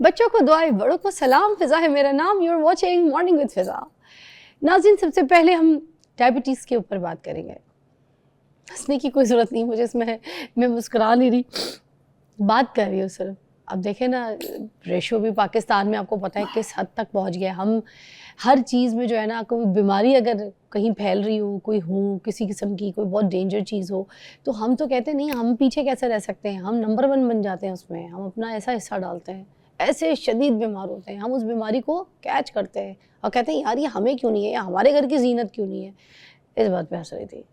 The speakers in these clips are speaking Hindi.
बच्चों को दुआएं, बड़ों को सलाम। फिजा है मेरा नाम, you are watching morning with Fiza. नाज़रीन, सबसे पहले हम डायबिटीज़ के ऊपर बात करेंगे। हंसने की कोई ज़रूरत नहीं मुझे इसमें, मैं मुस्कुरा नहीं रही, बात कर रही हूँ सिर्फ। अब देखें ना, रेशो भी पाकिस्तान में आपको पता है किस हद तक पहुँच गया। हम हर चीज़ में जो है ना, कोई बीमारी अगर कहीं फैल रही हो, कोई हो किसी किस्म की, कोई बहुत डेंजर चीज़ हो, तो हम तो कहते हैं नहीं, हम पीछे कैसे रह सकते हैं, हम नंबर 1 बन जाते हैं उसमें। हम अपना ऐसा हिस्सा डालते हैं, ऐसे शदीद बीमार होते हैं, हम उस बीमारी को कैच करते हैं और कहते हैं यार ये हमें क्यों नहीं है, या हमारे घर की जीनत क्यों नहीं है। इस बात पे हंस रही थी।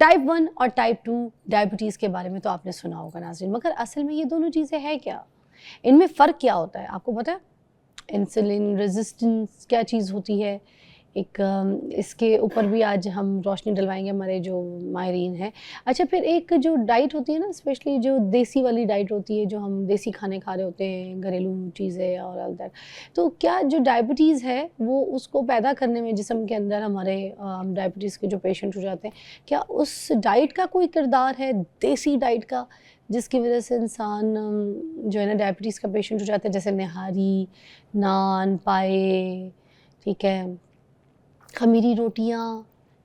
टाइप 1 और टाइप 2 डायबिटीज़ के बारे में तो आपने सुना होगा नाज़रीन, मगर असल में ये दोनों चीज़ें हैं क्या, इनमें फ़र्क क्या होता है, आपको पता है? इंसुलिन रेजिस्टेंस क्या चीज़ होती है, एक इसके ऊपर भी आज हम रोशनी डलवाएंगे हमारे जो माहिरीन हैं। अच्छा, फिर एक जो डाइट होती है ना, स्पेशली जो देसी वाली डाइट होती है, जो हम देसी खाने खा रहे होते हैं, घरेलू चीज़ें और ऑल दैट, तो क्या जो डायबिटीज़ है वो उसको पैदा करने में जिस्म के अंदर हमारे हम डायबिटीज़ के जो पेशेंट हो जाते हैं, क्या उस डाइट का कोई किरदार है, देसी डाइट का, जिसकी वजह से इंसान जो है ना डायबिटीज़ का पेशेंट हो जाता है? जैसे निहारी, नान, पाए, ठीक है, खमीरी रोटियाँ,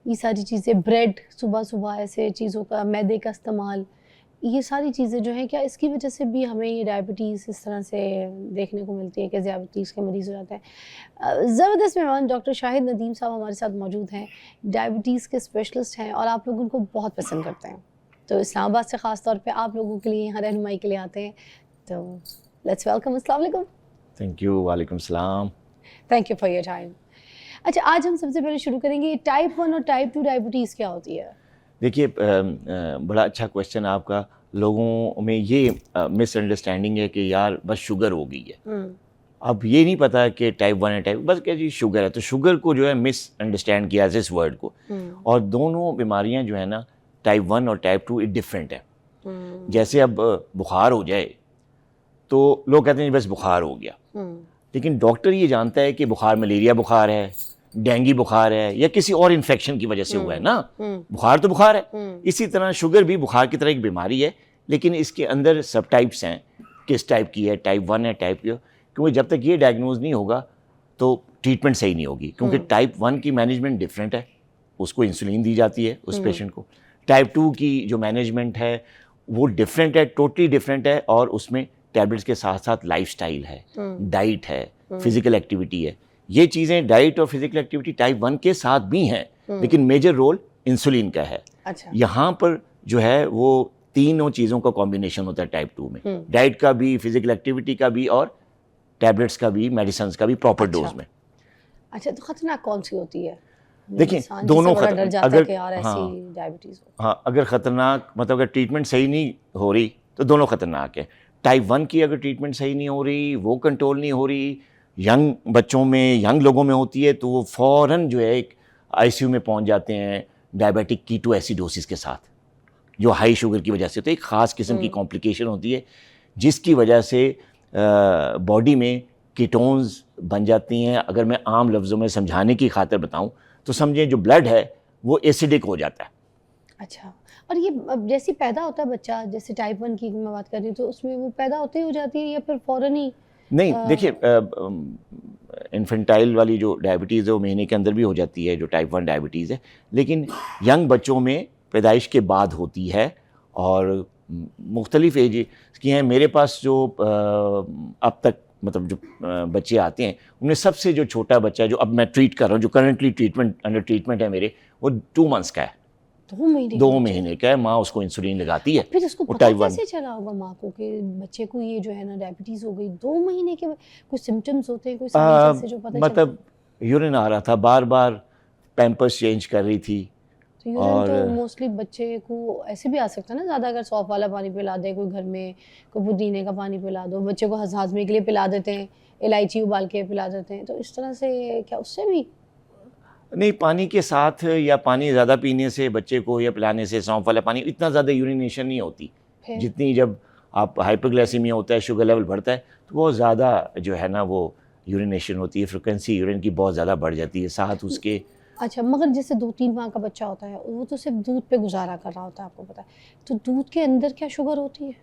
ये सारी चीज़ें, ब्रेड सुबह सुबह, ऐसे चीज़ों का, मैदे का इस्तेमाल, ये सारी चीज़ें जो हैं, क्या इसकी वजह से भी हमें ये डायबिटीज़ इस तरह से देखने को मिलती है कि डायबिटीज़ के मरीज़ हो जाते हैं? ज़बरदस्त मेहमान डॉक्टर शाहिद नदीम साहब हमारे साथ मौजूद हैं, डायबिटीज़ के स्पेशलिस्ट हैं और आप लोग उनको बहुत पसंद करते हैं, तो इस्लामाबाद से ख़ास तौर पे आप लोगों के लिए यहाँ रहनुमाई के लिए आते हैं, तो लेट्स वेलकम। अस्सलाम वालेकुम। Thank you. वालेकुम सलाम। Thank you for your time. अच्छा, आज हम सबसे पहले शुरू करेंगे, टाइप 1 और टाइप 2 डायबिटीज़ क्या होती है? देखिए, बड़ा अच्छा क्वेश्चन है आपका। लोगों में ये मिसअंडरस्टैंडिंग है कि यार बस शुगर हो गई है। अब ये नहीं पता कि टाइप 1 है, टाइप, बस क्या जी शुगर है, तो शुगर को जो है मिसअंडरस्टैंड किया इस वर्ड को। और दोनों बीमारियां जो है ना, टाइप 1 और टाइप 2 डिफरेंट है। जैसे अब बुखार हो जाए तो लोग कहते हैं बस बुखार हो गया, लेकिन डॉक्टर ये जानता है कि बुखार मलेरिया बुखार है, डेंगू बुखार है, या किसी और इन्फेक्शन की वजह से हुआ है ना। बुखार तो बुखार है। इसी तरह शुगर भी बुखार की तरह एक बीमारी है, लेकिन इसके अंदर सब टाइप्स हैं, किस टाइप की है, टाइप 1 है, टाइप 2। क्योंकि जब तक ये डायग्नोज नहीं होगा तो ट्रीटमेंट सही नहीं होगी, क्योंकि टाइप 1 की मैनेजमेंट डिफरेंट है, उसको इंसुलिन दी जाती है उस पेशेंट को। टाइप 2 की जो मैनेजमेंट है वो डिफरेंट है, टोटली डिफरेंट है, और उसमें टैबलेट्स के साथ साथ लाइफस्टाइल है, डाइट है, फिजिकल एक्टिविटी है। ये चीज़ें, डाइट और फिजिकल एक्टिविटी टाइप 1 के साथ भी हैं, लेकिन मेजर रोल इंसुलिन का है। अच्छा। यहाँ पर जो है वो तीनों चीज़ों का कॉम्बिनेशन होता है टाइप 2 में, डाइट का भी, फिजिकल एक्टिविटी का भी, और टैबलेट्स का भी, मेडिसिन का भी प्रॉपर डोज में। अच्छा, तो खतरनाक कौन सी होती है? देखिए, दोनों अगर ऐसी डायबिटीज हो, हाँ, अगर खतरनाक मतलब अगर ट्रीटमेंट सही नहीं हो रही तो दोनों खतरनाक है। टाइप 1 की अगर ट्रीटमेंट सही नहीं हो रही, वो कंट्रोल नहीं हो रही, यंग बच्चों में, यंग लोगों में होती है, तो वो फ़ौरन जो है एक आईसीयू में पहुंच जाते हैं डायबिटिक कीटोएसिडोसिस के साथ, जो हाई शुगर की वजह से। तो एक ख़ास किस्म की कॉम्प्लिकेशन होती है जिसकी वजह से बॉडी में कीटोन्स बन जाती हैं। अगर मैं आम लफ्ज़ों में समझाने की खातिर बताऊं तो समझें जो ब्लड है वो एसिडिक हो जाता है। अच्छा, और ये जैसे पैदा होता है बच्चा, जैसे टाइप 1 की मैं बात कर रही हूँ, तो उसमें वो पैदा होते ही हो जाती है या फिर फ़ौरन ही? नहीं, देखिए, इन्फेंटाइल वाली जो डायबिटीज़ है वो महीने के अंदर भी हो जाती है, जो टाइप 1 डायबिटीज़ है, लेकिन यंग बच्चों में पैदाइश के बाद होती है, और मुख्तलिफ एज की हैं। मेरे पास जो अब तक मतलब जो बच्चे आते हैं, उनमें सबसे जो छोटा बच्चा है जो अब मैं ट्रीट कर रहा हूँ, जो करंटली अंडर ट्रीटमेंट है मेरे, वो 2 मंथ्स का है। 2 महीने का है। माँ उसको इंसुलिन लगाती है। फिर उसको पता कैसे चला होगा माँ को कि बच्चे को ये जो है ना डायबिटीज हो गई? 2 महीने के कुछ सिम्टम्स होते हैं, कोई साइंस से जो पता मतलब यूरिन आ रहा था, बार बार पैम्पर्स चेंज कर रही थी। तो यूरिन तो मोस्टली बच्चे को ऐसे भी आ सकता है ना, ज़्यादा अगर सौंफ वाला पानी पिला दे कोई घर में, कोई पुदीने का पानी पिला दो, बच्चे को हाजमे के लिए पिला देते हैं, इलायची उबाल के पिला देते हैं, तो इस तरह से क्या उससे भी? नहीं, पानी के साथ या पानी ज़्यादा पीने से बच्चे को, या पिलाने से, सौंफ वाला पानी, इतना ज़्यादा यूरिनेशन नहीं होती जितनी जब आप हाइपरग्लाइसीमिया होता है, शुगर लेवल बढ़ता है, तो वो ज़्यादा जो है ना वो यूरिनेशन होती है, फ्रिक्वेंसी यूरिन की बहुत ज़्यादा बढ़ जाती है साथ उसके। अच्छा, मगर जैसे 2-3 माह का बच्चा होता है, वो तो सिर्फ दूध पे गुजारा कर रहा होता है, आपको पता है, तो दूध के अंदर क्या शुगर होती है?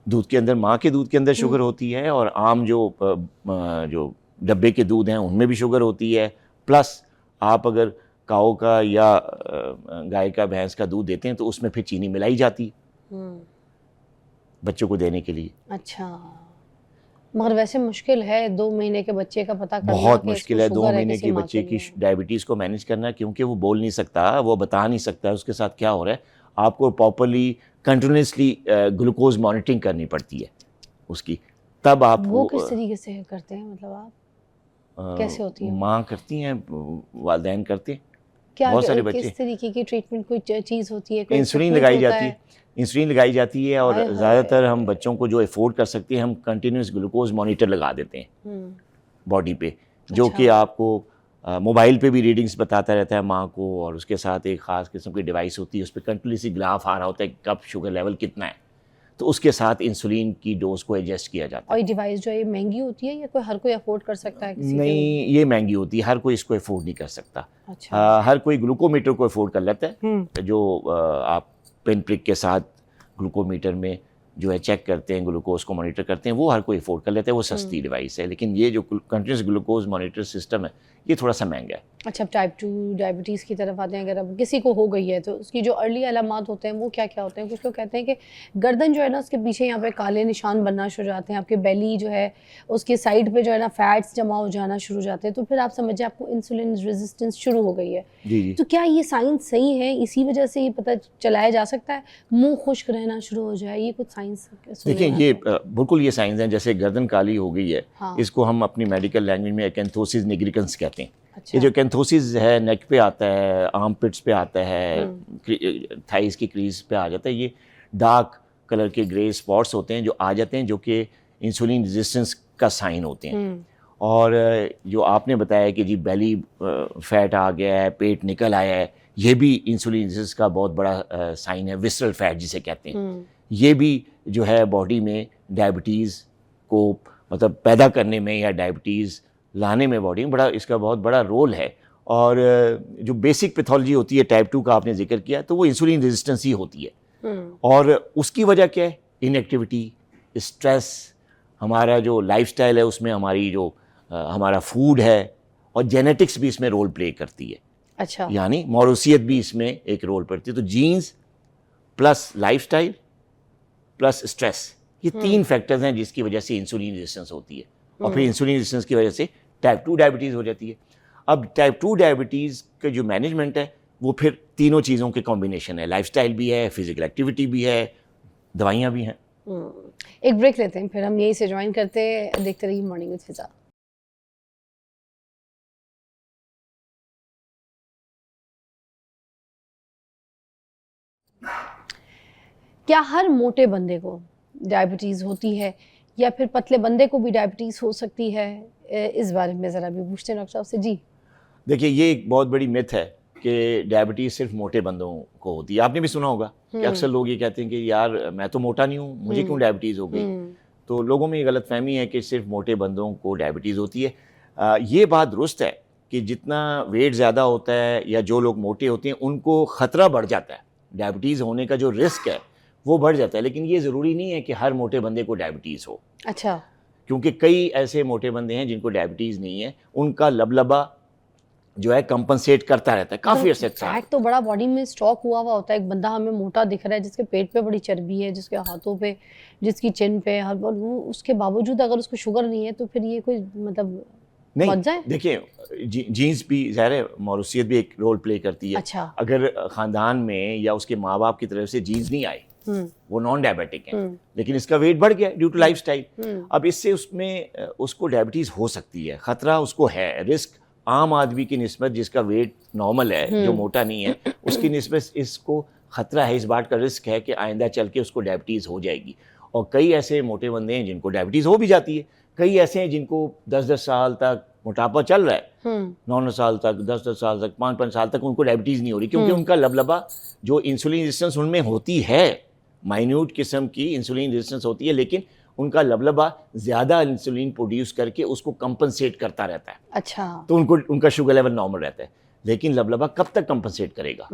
दूध के अंदर, माँ के दूध के अंदर शुगर होती है, और आम जो डब्बे के दूध हैं उनमें भी शुगर होती है। प्लस आप अगर काऊ का या गाय का, भैंस का दूध देते हैं तो उसमें फिर चीनी मिलाई जाती है बच्चों को देने के लिए। अच्छा, मगर वैसे मुश्किल है 2 महीने के बच्चे का पता करना। बहुत कि मुश्किल इसको है 2 शुगर महीने किसी के माँ बच्चे के की लिए। डायबिटीज़ को मैनेज करना, क्योंकि वो बोल नहीं सकता, वो बता नहीं सकता उसके साथ क्या हो रहा है। आपको प्रॉपरली कंटिन्यूसली ग्लूकोज मॉनिटरिंग करनी पड़ती है उसकी, तब आप वो किस तरीके से करते हैं, मतलब आप कैसे होती है? माँ करती हैं, वालिदैन करते हैं। क्या बहुत सारे बच्चे, किस तरीके की ट्रीटमेंट, कोई चीज़ होती है, कोई इंसुलिन equipment लगाई होता जाती है, इंसुलिन लगाई जाती है, और हाय हाय। ज़्यादातर हम बच्चों को जो अफोर्ड कर सकते हैं हम कंटिन्यूस ग्लूकोज मॉनिटर लगा देते हैं बॉडी पे, जो अच्छा। कि आपको मोबाइल पे भी रीडिंग्स बताता रहता है माँ को, और उसके साथ एक ख़ास किस्म की डिवाइस होती है, उस पर कंटिन्यूसली ग्राफ आ रहा होता है कब शुगर लेवल कितना है, तो उसके साथ इंसुलिन की डोज को एडजस्ट किया जाता और है। ये डिवाइस जो है ये महंगी होती है या कोई हर कोई अफोर्ड कर सकता है किसी नहीं, ये महंगी होती है, हर कोई इसको अफोर्ड नहीं कर सकता। अच्छा। हर कोई ग्लूकोमीटर को अफोर्ड कर लेता है, जो आप पिन प्रिक के साथ ग्लूकोमीटर में जो है चेक करते हैं, ग्लूकोज को मॉनिटर करते हैं, वो हर कोई अफोर्ड कर लेता है, वो सस्ती डिवाइस है। लेकिन ये जो कंटिन्यूस ग्लूकोज मॉनिटर सिस्टम है ये थोड़ा सा महंगा है। अच्छा, अब टाइप 2 डायबिटीज़ की तरफ आते हैं। अगर अब किसी को हो गई है तो उसकी जो अर्ली अलामात होते हैं वो क्या क्या होते हैं? कुछ लोग कहते हैं कि गर्दन जो है ना उसके पीछे यहाँ पे काले निशान बनना शुरू हो जाते हैं, आपके बेली जो है उसके साइड पे जो है ना फैट्स जमा हो जाना शुरू हो जाते हैं, तो फिर आप समझिए आपको इंसुलिन रेजिस्टेंस शुरू हो गई है। जी जी। तो क्या ये साइंस सही है? इसी वजह से ये पता चलाया जा सकता है मुंह खुश्क रहना शुरू हो जाए, ये कुछ साइंस? देखिए ये बिल्कुल ये साइंस हैं, जैसे गर्दन काली हो गई है, हाँ। इसको हम अपनी मेडिकल लैंग्वेज में एकेंथोसिस निग्रिकन्स कहते हैं। अच्छा। ये जो एकेंथोसिस है नेक पे आता है, आर्म पिट्स पे आता है, थाइस की क्रीज पे आ जाता है, ये डार्क कलर के ग्रे स्पॉट्स होते हैं जो आ जाते हैं, जो कि इंसुलिन रेजिस्टेंस का साइन होते हैं। और जो आपने बताया कि जी बेली फैट आ गया है, पेट निकल आया है, ये भी इंसुलिन रेजिस्टेंस का बहुत बड़ा साइन है। विसरल फैट जिसे कहते हैं, ये भी जो है बॉडी में डायबिटीज़ को मतलब पैदा करने में या डायबिटीज़ लाने में बॉडी में इसका बहुत बड़ा रोल है। और जो बेसिक पैथोलॉजी होती है टाइप 2 का आपने जिक्र किया, तो वो इंसुलिन रेजिस्टेंस ही होती है। और उसकी वजह क्या है? इनएक्टिविटी, स्ट्रेस, हमारा जो लाइफस्टाइल है उसमें हमारी जो हमारा फूड है, और जेनेटिक्स भी इसमें रोल प्ले करती है। अच्छा। यानी मौरूसियत भी इसमें एक रोल पड़ती है। तो genes plus lifestyle plus stress, ये 3 फैक्टर्स हैं जिसकी वजह से इंसुलिन रेजिस्टेंस होती है, और फिर इंसुलिन रेजिस्टेंस की वजह से टाइप 2 डायबिटीज़ हो जाती है। अब टाइप 2 डायबिटीज़ का जो मैनेजमेंट है वो फिर तीनों चीज़ों के कॉम्बिनेशन है, लाइफस्टाइल भी है, फिजिकल एक्टिविटी भी है, दवाइयाँ भी हैं। एक ब्रेक लेते हैं, फिर हम यही से ज्वाइन करते हैं। देखते रहिए मॉर्निंग विद फिजा। क्या हर मोटे बंदे को डायबिटीज़ होती है, या फिर पतले बंदे को भी डायबिटीज़ हो सकती है? इस बारे में ज़रा भी पूछते हैं डॉक्टर साहब से। जी देखिए ये एक बहुत बड़ी मिथ है कि डायबिटीज़ सिर्फ मोटे बंदों को होती है। आपने भी सुना होगा कि अक्सर लोग ये कहते हैं कि यार मैं तो मोटा नहीं हूँ, मुझे क्यों डायबिटीज़ हो गई। तो लोगों में ये गलतफहमी है कि सिर्फ मोटे बंदों को डायबिटीज़ होती है। ये बात दुरुस्त है कि जितना वेट ज़्यादा होता है या जो लोग मोटे होते हैं उनको ख़तरा बढ़ जाता है, डायबिटीज़ होने का जो रिस्क है वो बढ़ जाता है। लेकिन ये ज़रूरी नहीं है कि हर मोटे बंदे को डायबिटीज़ हो। अच्छा। क्योंकि कई ऐसे मोटे बंदे हैं जिनको डायबिटीज़ नहीं है, उनका लबलबा जो है कंपनसेट करता रहता है काफ़ी अरसे तक। फैट तो बड़ा बॉडी में स्टॉक हुआ हुआ होता है। एक बंदा हमें मोटा दिख रहा है जिसके पेट पे बड़ी चर्बी है, जिसके हाथों पे, जिसकी चिन पे, हर बार वो, उसके बावजूद अगर उसको शुगर नहीं है तो फिर ये कोई मतलब नहीं। देखिए जीन्स भी ज़ाहिर है, मौरूसियत भी एक रोल प्ले करती है। अच्छा। अगर ख़ानदान में या उसके माँ बाप की तरफ से जीन्स नहीं आए, वो नॉन डायबिटिक है, लेकिन इसका वेट बढ़ गया ड्यू टू लाइफस्टाइल, अब इससे उसमें उसको डायबिटीज़ हो सकती है, ख़तरा उसको है। रिस्क आम आदमी की निस्बत जिसका वेट नॉर्मल है, जो मोटा नहीं है, उसकी निस्बत इसको ख़तरा है, इस बात का रिस्क है कि आइंदा चल के उसको डायबिटीज़ हो जाएगी। और कई ऐसे मोटे बंदे हैं जिनको डायबिटीज़ हो भी जाती है, कई ऐसे हैं जिनको 10-10 साल तक मोटापा चल रहा है, 9 साल तक, 10-10 साल तक, 5-5 साल तक उनको डायबिटीज़ नहीं हो रही, क्योंकि उनका लबलबा जो इंसुलिन रेजिस्टेंस उनमें होती है, माइन्यूट किस्म की इंसुलिन रेजिस्टेंस होती है, लेकिन उनका लबलबा ज़्यादा इंसुलिन प्रोड्यूस करके उसको कंपनसेट करता रहता है। अच्छा। तो उनका शुगर लेवल नॉर्मल रहता है। लेकिन लबलबा कब तक कंपनसेट करेगा?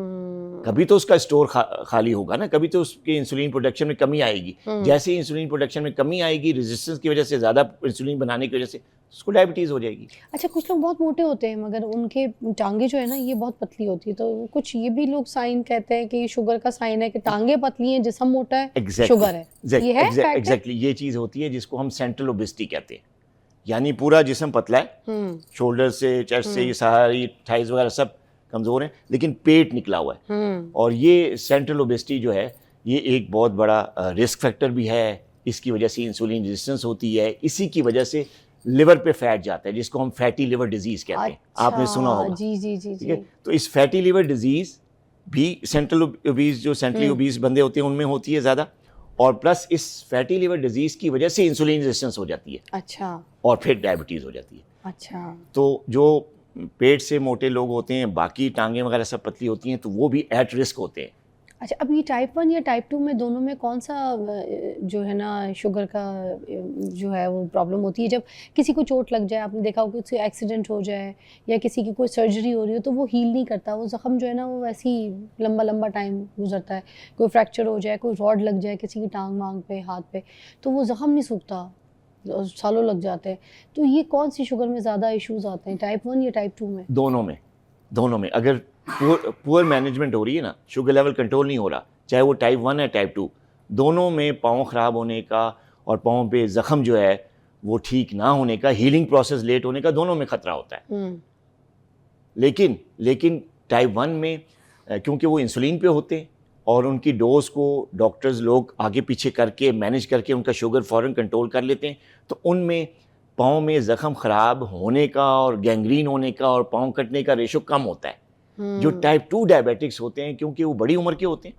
कभी तो उसका स्टोर खाली होगा ना, कभी तो उसके इंसुलिन प्रोडक्शन में कमी आएगी। जैसे ही इंसुलिन प्रोडक्शन में कमी आएगी, रेजिस्टेंस की वजह से, ज़्यादा इंसुलिन बनाने की वजह से उसको डायबिटीज़ हो जाएगी। अच्छा, कुछ लोग बहुत मोटे होते हैं मगर उनके टांगे जो है ना ये बहुत पतली होती है, तो कुछ ये भी लोग साइन कहते हैं कि शुगर का साइन है कि टांगे पतली हैं, जिस्म मोटा है, शुगर है। ये है fact है? एग्जैक्टली ये चीज़ होती है जिसको हम सेंट्रल ओबेसिटी कहते हैं, यानी पूरा जिस्म पतला है, शोल्डर से, चेस्ट से, ये सारी थाइज वगैरह सब कमज़ोर हैं, लेकिन पेट निकला हुआ है। और ये सेंट्रल ओबेसिटी जो है ये एक बहुत बड़ा रिस्क फैक्टर भी है। इसकी वजह से इंसुलिन रेजिस्टेंस होती है, इसी की वजह से लिवर पे फैट जाता है, जिसको हम फैटी लिवर डिजीज़ कहते हैं। आपने सुना होगा। जी जी जी ठीक है, तो इस फैटी लिवर डिजीज़ भी सेंट्रल ओबीस, जो सेंट्रली ओबीस बंदे होते हैं उनमें होती है ज़्यादा, और प्लस इस फैटी लिवर डिजीज़ की वजह से इंसुलिन रेजिस्टेंस हो जाती है। अच्छा। और फिर डायबिटीज़ हो जाती है। अच्छा। तो जो पेट से मोटे लोग होते हैं, बाकी टांगें वगैरह सब पतली होती हैं, तो वो भी एट रिस्क होते हैं। अच्छा, अब ये टाइप 1 या टाइप 2 में दोनों में कौन सा जो है ना शुगर का जो है वो प्रॉब्लम होती है? जब किसी को चोट लग जाए, आपने देखा हो कि उससे एक्सीडेंट हो जाए या किसी की कोई सर्जरी हो रही हो, तो वो हील नहीं करता, वो ज़ख्म जो है ना वो वैसे ही लंबा लंबा टाइम गुजरता है। कोई फ्रैक्चर हो जाए, कोई रॉड लग जाए किसी की टांग वांग पे, हाथ पे, तो वो ज़ख्म नहीं सूखता, सालों लग जाते हैं। तो ये कौन सी शुगर में ज़्यादा इश्यूज़ आते हैं, टाइप 1 या टाइप 2 में? दोनों में अगर पुअर मैनेजमेंट हो रही है ना, शुगर लेवल कंट्रोल नहीं हो रहा, चाहे वो टाइप 1 है टाइप 2, दोनों में पाँव ख़राब होने का और पाँव पे ज़ख़म जो है वो ठीक ना होने का, हीलिंग प्रोसेस लेट होने का, दोनों में ख़तरा होता है। लेकिन टाइप 1 में क्योंकि वो इंसुलिन पे होते हैं और उनकी डोज को डॉक्टर्स लोग आगे पीछे करके मैनेज करके उनका शुगर फ़ौरन कंट्रोल कर लेते हैं, तो उनमें पाँव में ज़ख़म ख़राब होने का और गैंग्रीन होने का और पाँव कटने का रेशो कम होता है। जो टाइप 2 डायबिटिक्स होते हैं, क्योंकि वो बड़ी उम्र के होते हैं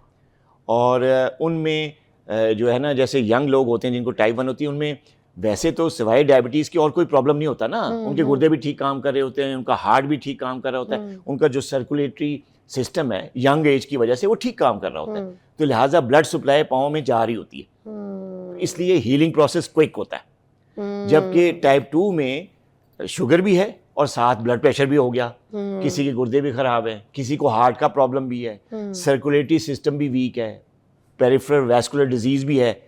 और उनमें जो है ना, जैसे यंग लोग होते हैं जिनको टाइप 1 होती है, उनमें वैसे तो सिवाय डायबिटीज़ की और कोई प्रॉब्लम नहीं होता ना। उनके गुर्दे भी ठीक काम कर रहे होते हैं, उनका हार्ट भी ठीक काम कर रहा होता है, उनका जो सर्कुलेटरी सिस्टम है यंग एज की वजह से वो ठीक काम कर रहा होता है, तो लिहाजा ब्लड सप्लाई पाँव में जा रही होती है, इसलिए हीलिंग प्रोसेस क्विक होता है। जबकि टाइप 2 में शुगर भी है और साथ ब्लड प्रेशर भी हो गया, किसी के गुर्दे भी ख़राब है, किसी को हार्ट का प्रॉब्लम भी है, सर्कुलेटरी सिस्टम भी वीक है, पेरिफेरल वैस्कुलर डिजीज़ भी है।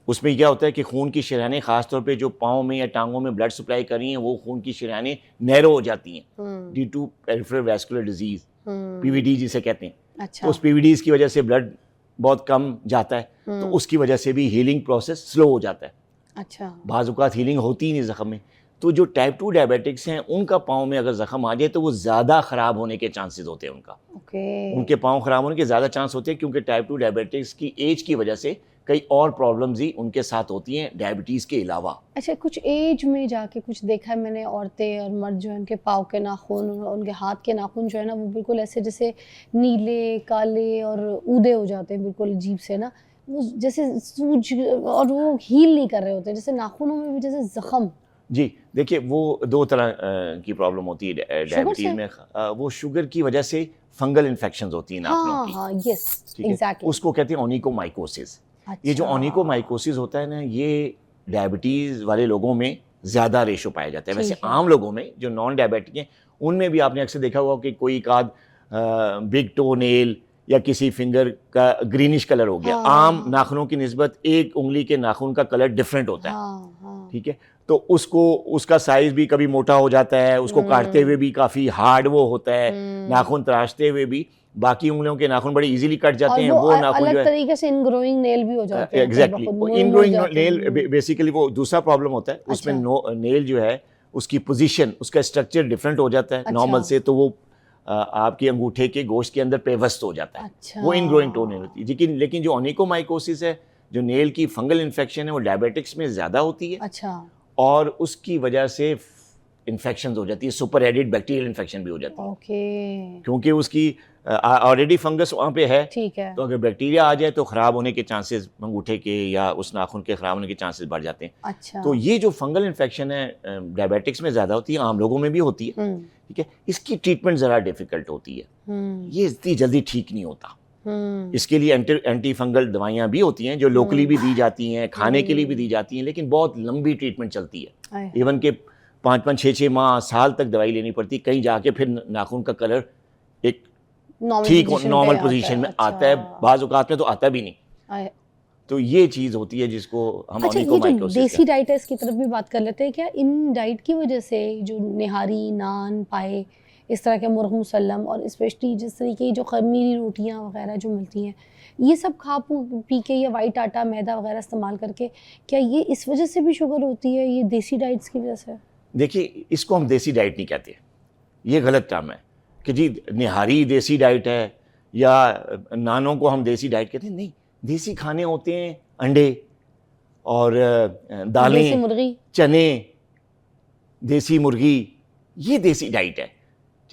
उसमें क्या होता है कि खून की शरीयानें, ख़ास तौर पे जो पाँव में या टांगों में ब्लड सप्लाई कर रही हैं, वो खून की शरीयानें नैरो हो जाती हैं due to peripheral vascular disease, PVD जिसे कहते हैं। अच्छा। तो उस पीवीडीज़ की वजह से ब्लड बहुत कम जाता है, तो उसकी वजह से भी हीलिंग प्रोसेस स्लो हो जाता है। अच्छा। बाज़ औक़ात हीलिंग होती ही नहीं ज़ख़म में। तो जो टाइप 2 डायबिटिक्स हैं, उनका पाँव में अगर ज़ख़म आ जाए तो वो ज़्यादा ख़राब होने के चांसेस होते हैं उनका। उनके पाँव ख़राब होने के ज़्यादा चांस होते हैं, क्योंकि टाइप 2 डायबिटिक्स की एज की वजह से कई और प्रॉब्लम्स ही उनके साथ होती हैं डायबिटीज़ के अलावा। अच्छा, कुछ एज में जाके कुछ देखा है मैंने, औरतें और मर्द जो है उनके पाँव के नाखून, उनके हाथ के नाखून जो है ना वो बिल्कुल ऐसे जैसे नीले, काले और ऊदे हो जाते हैं, बिल्कुल अजीब से ना, वो जैसे सूज, और वो हील नहीं कर रहे होते, जैसे नाखूनों में भी जैसे ज़ख़म। जी, देखिए वो दो तरह की प्रॉब्लम होती है डायबिटीज़ में। वो शुगर की वजह से फंगल इन्फेक्शंस होती हैं नाखूनों की। हाँ, यस, एग्जैक्टली। उसको कहते हैं ओनिकोमाइकोसिस। ये जो ओनिकोमाइकोसिस होता है ना, ये डायबिटीज़ वाले लोगों में ज़्यादा रेशो पाया जाता है। वैसे आम लोगों में जो नॉन डायबिटिक हैं, उनमें भी आपने अक्सर देखा होगा कि कोई एक आध बिग टो नेल या किसी फिंगर का ग्रीनिश कलर हो गया। आम नाखूनों की निस्बत एक उंगली के नाखून का कलर डिफरेंट होता है। ठीक है, तो उसका साइज भी कभी मोटा हो जाता है, उसको काटते हुए भी काफ़ी हार्ड वो होता है, नाखून तराशते हुए भी बाकी उंगलियों के नाखून बड़े इजीली कट जाते हैं। वो नाखून जो है तरीके से इनग्रोइंग नेल भी हो जाते हैं। एग्जैक्टली, इनग्रोइंग नेल बेसिकली वो दूसरा प्रॉब्लम होता है। उसमें नेल जो है उसकी पोजीशन, उसका स्ट्रक्चर डिफरेंट हो जाता है नॉर्मल से, तो वो आपके अंगूठे के गोश्त के अंदर पेवस्त हो जाता है। अच्छा। वो इनग्रोइंग टो नेल होती है। लेकिन जो ओनिकोमाइकोसिस है, जो नेल की फंगल इन्फेक्शन है, वो डायबिटिक्स में ज़्यादा होती है। अच्छा। और उसकी वजह से इन्फेक्शन हो जाती है, सुपर एडिड बैक्टीरियल इन्फेक्शन भी हो जाती है। ओके। क्योंकि उसकी ऑलरेडी फंगस वहाँ पे है, ठीक है, तो अगर बैक्टीरिया आ जाए तो ख़राब होने के चांसेस अंगूठे के या उस नाखून के ख़राब होने के चांसेस बढ़ जाते हैं। अच्छा। तो ये जो फंगल इन्फेक्शन है डायबिटिक्स में ज़्यादा होती है, आम लोगों में भी होती है। ठीक है, इसकी ट्रीटमेंट ज़रा डिफ़िकल्ट होती है, ये इतनी जल्दी ठीक नहीं होता। इसके लिए एंटी फंगल दवाइयाँ भी होती हैं जो लोकली भी दी जाती हैं, खाने के लिए भी दी जाती हैं, लेकिन बहुत लंबी ट्रीटमेंट चलती है। इवन के 5-5 6-6 माह साल तक दवाई लेनी पड़ती, कहीं जाके फिर नाखून का कलर एक ठीक नॉर्मल पोजीशन में आता है, बाज़ औक़ात में तो आता भी नहीं। तो ये चीज़ होती है जिसको हम अच्छा, ये जो देसी डाइट है इसकी तरफ भी बात कर लेते हैं। क्या इन डाइट की वजह से जो निहारी, नान, पाए, इस तरह के मुर्ग़ मुसल्लम और स्पेशली जिस तरीके की जो ख़मीरी रोटियां वगैरह जो मिलती हैं, ये सब खा पी के या वाइट आटा, मैदा वगैरह इस्तेमाल करके, क्या ये इस वजह से भी शुगर होती है, ये देसी डाइट्स की वजह से? देखिए, इसको हम देसी डाइट नहीं कहते, ये गलत काम है कि जी निहारी देसी डाइट है या नानों को हम देसी डाइट कहते हैं। नहीं, देसी खाने होते हैं अंडे और दालें, चने, देसी मुर्गी, ये देसी डाइट है,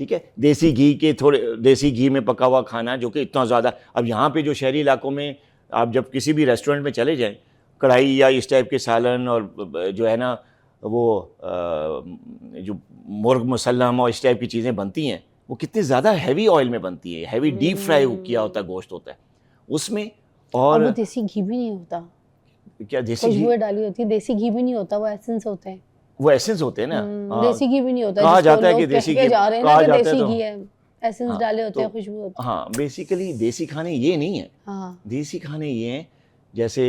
ठीक है। देसी घी के थोड़े देसी घी में पका हुआ खाना जो कि इतना ज़्यादा, अब यहाँ पे जो शहरी इलाकों में आप जब किसी भी रेस्टोरेंट में चले जाएं, कढ़ाई या इस टाइप के सालन और जो है ना वो जो मुर्ग मुसल्लम और इस टाइप की चीज़ें बनती हैं, वो कितनी ज़्यादा हैवी ऑयल में बनती है, हैवी डीप फ्राई किया होता गोश्त होता है उसमें। और वो देसी घी भी नहीं होता, क्या देसी घी खुशबू डाली होती है, देसी घी भी नहीं होता, वो एसेंस होते हैं, वो एसेंस होते हैं ना। देसी घी भी नहीं होता, कहा जाता है कि देसी घी जा रहे हैं ना, देसी घी है, एसेंस डाले होते हैं, खुशबू होती है। हाँ, बेसिकली देसी खाने ये नहीं है। हाँ। देसी खाने ये हैं जैसे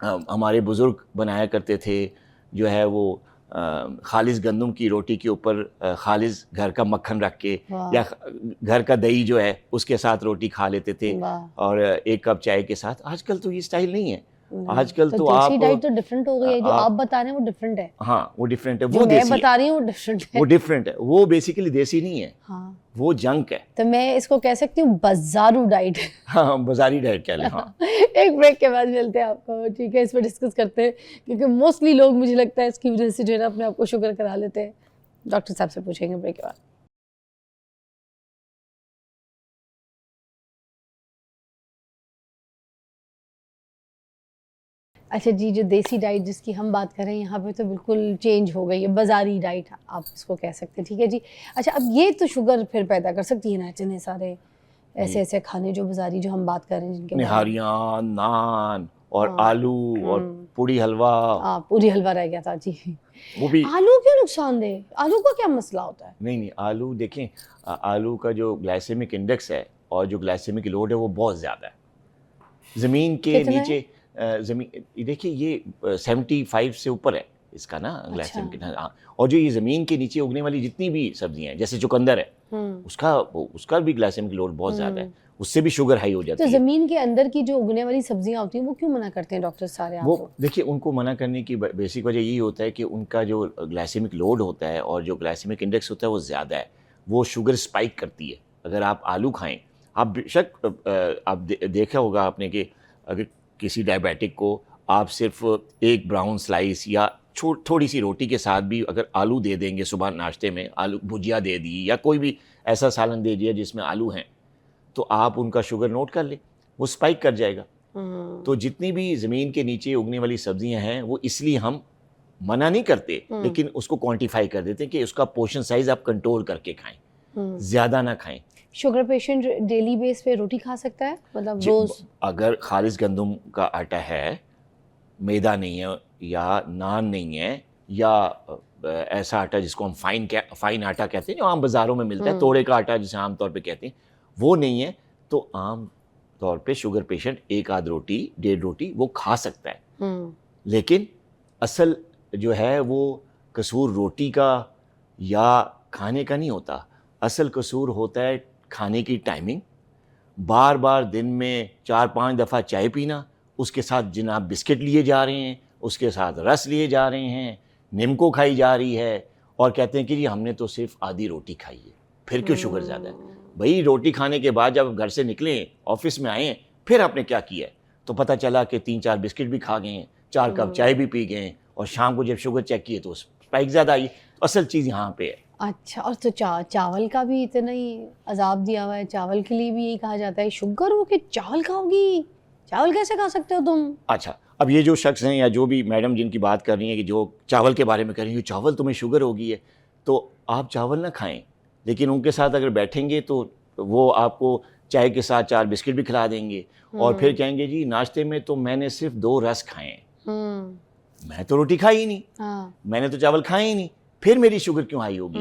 हमारे बुजुर्ग बनाया करते थे, जो है वो खालिस गंदम की रोटी के ऊपर खालिस घर का मक्खन रख के या घर का दही जो है उसके साथ रोटी खा लेते थे और एक कप चाय के साथ। आजकल तो ये स्टाइल नहीं है। आजकल तो आप देसी डाइट तो डिफरेंट हो गई है, जो आप बता रहे हैं वो डिफरेंट है। हाँ, वो डिफरेंट है, वो मैं बता रही हूँ वो डिफरेंट है, वो डिफरेंट है, वो बेसिकली देसी नहीं है। हाँ, वो जंक है। तो मैं इसको कह सकती हूँ बाजारू डाइट। हाँ, बाजारी डाइट कह लें। हाँ। एक ब्रेक के बाद मिलते हैं आपको, ठीक है, इस पर डिस्कस करते हैं, क्योंकि मोस्टली लोग मुझे लगता है इसकी वजह से जो है ना अपने आप को शुगर करा लेते हैं। डॉक्टर साहब से पूछेंगे ब्रेक के बाद। अच्छा जी, जो देसी डाइट जिसकी हम बात कर रहे हैं यहाँ पे तो बिल्कुल चेंज हो गई है, बाज़ारी डाइट आप इसको कह सकते हैं, ठीक है जी। अच्छा, अब ये तो शुगर फिर पैदा कर सकती है ना, इतने सारे ऐसे खाने जो बाज़ारी जो हम बात कर रहे हैं, जिनके निहारियाँ, नान और आलू और पूरी हलवा। हाँ, पूरी हलवा रह गया था जी। वो भी आलू क्यों नुकसानदेह? आलू का क्या मसला होता है? नहीं, आलू देखें, आलू का जो ग्लाइसेमिक इंडेक्स है और जो ग्लाइसेमिक लोड है वो बहुत ज़्यादा है। ज़मीन के नीचे ज़मीन देखिए ये 75 से ऊपर है इसका ना ग्लाइसेमिक। हाँ, और जो ये ज़मीन के नीचे उगने वाली जितनी भी सब्जियां हैं, जैसे चुकंदर है, उसका भी ग्लाइसेमिक लोड बहुत ज़्यादा है, उससे भी शुगर हाई हो जाती है। तो ज़मीन के अंदर की जो उगने वाली सब्जियां होती हैं वो क्यों मना करते हैं डॉक्टर सारे? वो देखिए, उनको मना करने की बेसिक वजह यही होता है कि उनका जो ग्लाइसेमिक लोड होता है और जो ग्लाइसेमिक इंडेक्स होता है वो ज़्यादा है, वो शुगर स्पाइक करती है। अगर आप आलू खाएं, आप बेशक आप देखा होगा आपने कि अगर किसी डायबिटिक को आप सिर्फ एक ब्राउन स्लाइस या थोड़ी सी रोटी के साथ भी अगर आलू दे देंगे, सुबह नाश्ते में आलू भुजिया दे दी या कोई भी ऐसा सालन दे दिया जिसमें आलू हैं, तो आप उनका शुगर नोट कर लें, वो स्पाइक कर जाएगा। तो जितनी भी ज़मीन के नीचे उगने वाली सब्जियां हैं वो इसलिए हम मना नहीं करते, लेकिन उसको क्वांटिफाई कर देते हैं कि उसका पोर्शन साइज आप कंट्रोल करके खाएं, ज़्यादा ना खाएं। शुगर पेशेंट डेली बेस पे रोटी खा सकता है, मतलब रोज़? अगर खालिस गंदम का आटा है, मैदा नहीं है या नान नहीं है या ऐसा आटा जिसको हम फाइन आटा कहते हैं जो आम बाज़ारों में मिलता है, तोड़े का आटा जिसे आम तौर पे कहते हैं, वो नहीं है, तो आम तौर पे शुगर पेशेंट एक आध रोटी, 1.5 रोटी वो खा सकता है। लेकिन असल जो है वो कसूर रोटी का या खाने का नहीं होता, असल कसूर होता है खाने की टाइमिंग। बार बार दिन में 4-5 दफ़ा चाय पीना, उसके साथ जनाब बिस्किट लिए जा रहे हैं, उसके साथ रस लिए जा रहे हैं, निम्को खाई जा रही है और कहते हैं कि जी हमने तो सिर्फ आधी रोटी खाई है, फिर क्यों शुगर ज़्यादा है? भाई रोटी खाने के बाद जब घर से निकले, ऑफिस में आए, फिर आपने क्या किया है? तो पता चला कि 3-4 बिस्किट भी खा गए हैं, 4 कप चाय भी पी गए हैं और शाम को जब शुगर चेक किए तो स्पाइक ज़्यादा आई। असल चीज़ यहाँ पे है। अच्छा, और तो चावल का भी इतना ही अजाब दिया हुआ है, चावल के लिए भी यही कहा जाता है शुगर हो के चावल खाओगी, चावल कैसे खा सकते हो तुम? अच्छा, अब ये जो शख्स हैं या जो भी मैडम जिनकी बात कर रही हैं कि जो चावल के बारे में कर रही हैं, चावल तुम्हें शुगर हो गई है, तो आप चावल ना खाएं, लेकिन उनके साथ अगर बैठेंगे तो वो आपको चाय के साथ 4 बिस्किट भी खिला देंगे और फिर कहेंगे जी नाश्ते में तो मैंने सिर्फ 2 रस खाए हैं, मैं तो रोटी खाई ही नहीं, मैंने तो चावल खाए ही नहीं, फिर मेरी शुगर क्यों हाई होगी?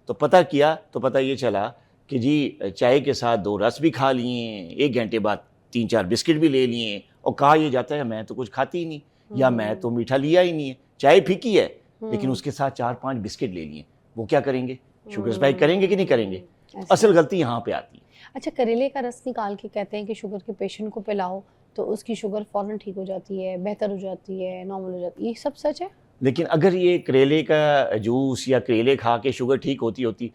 तो पता किया तो पता ये चला कि जी चाय के साथ 2 रस भी खा लिए, 1 घंटे बाद 3-4 बिस्किट भी ले लिए, और कहा ये जाता है मैं तो कुछ खाती ही नहीं, या मैं तो मीठा लिया ही नहीं है, चाय फीकी है लेकिन उसके साथ 4-5 बिस्किट ले लिए। वो क्या करेंगे? शुगर स्पाइक करेंगे कि नहीं करेंगे? असल गलती यहाँ पे आती है। अच्छा, करेले का रस निकाल के कहते हैं कि शुगर के पेशेंट को पिलाओ तो उसकी शुगर फौरन ठीक हो जाती है, बेहतर हो जाती है, नॉर्मल हो जाती है, ये सब सच है? लेकिन अगर ये करेले का जूस या करेले खा के शुगर ठीक होती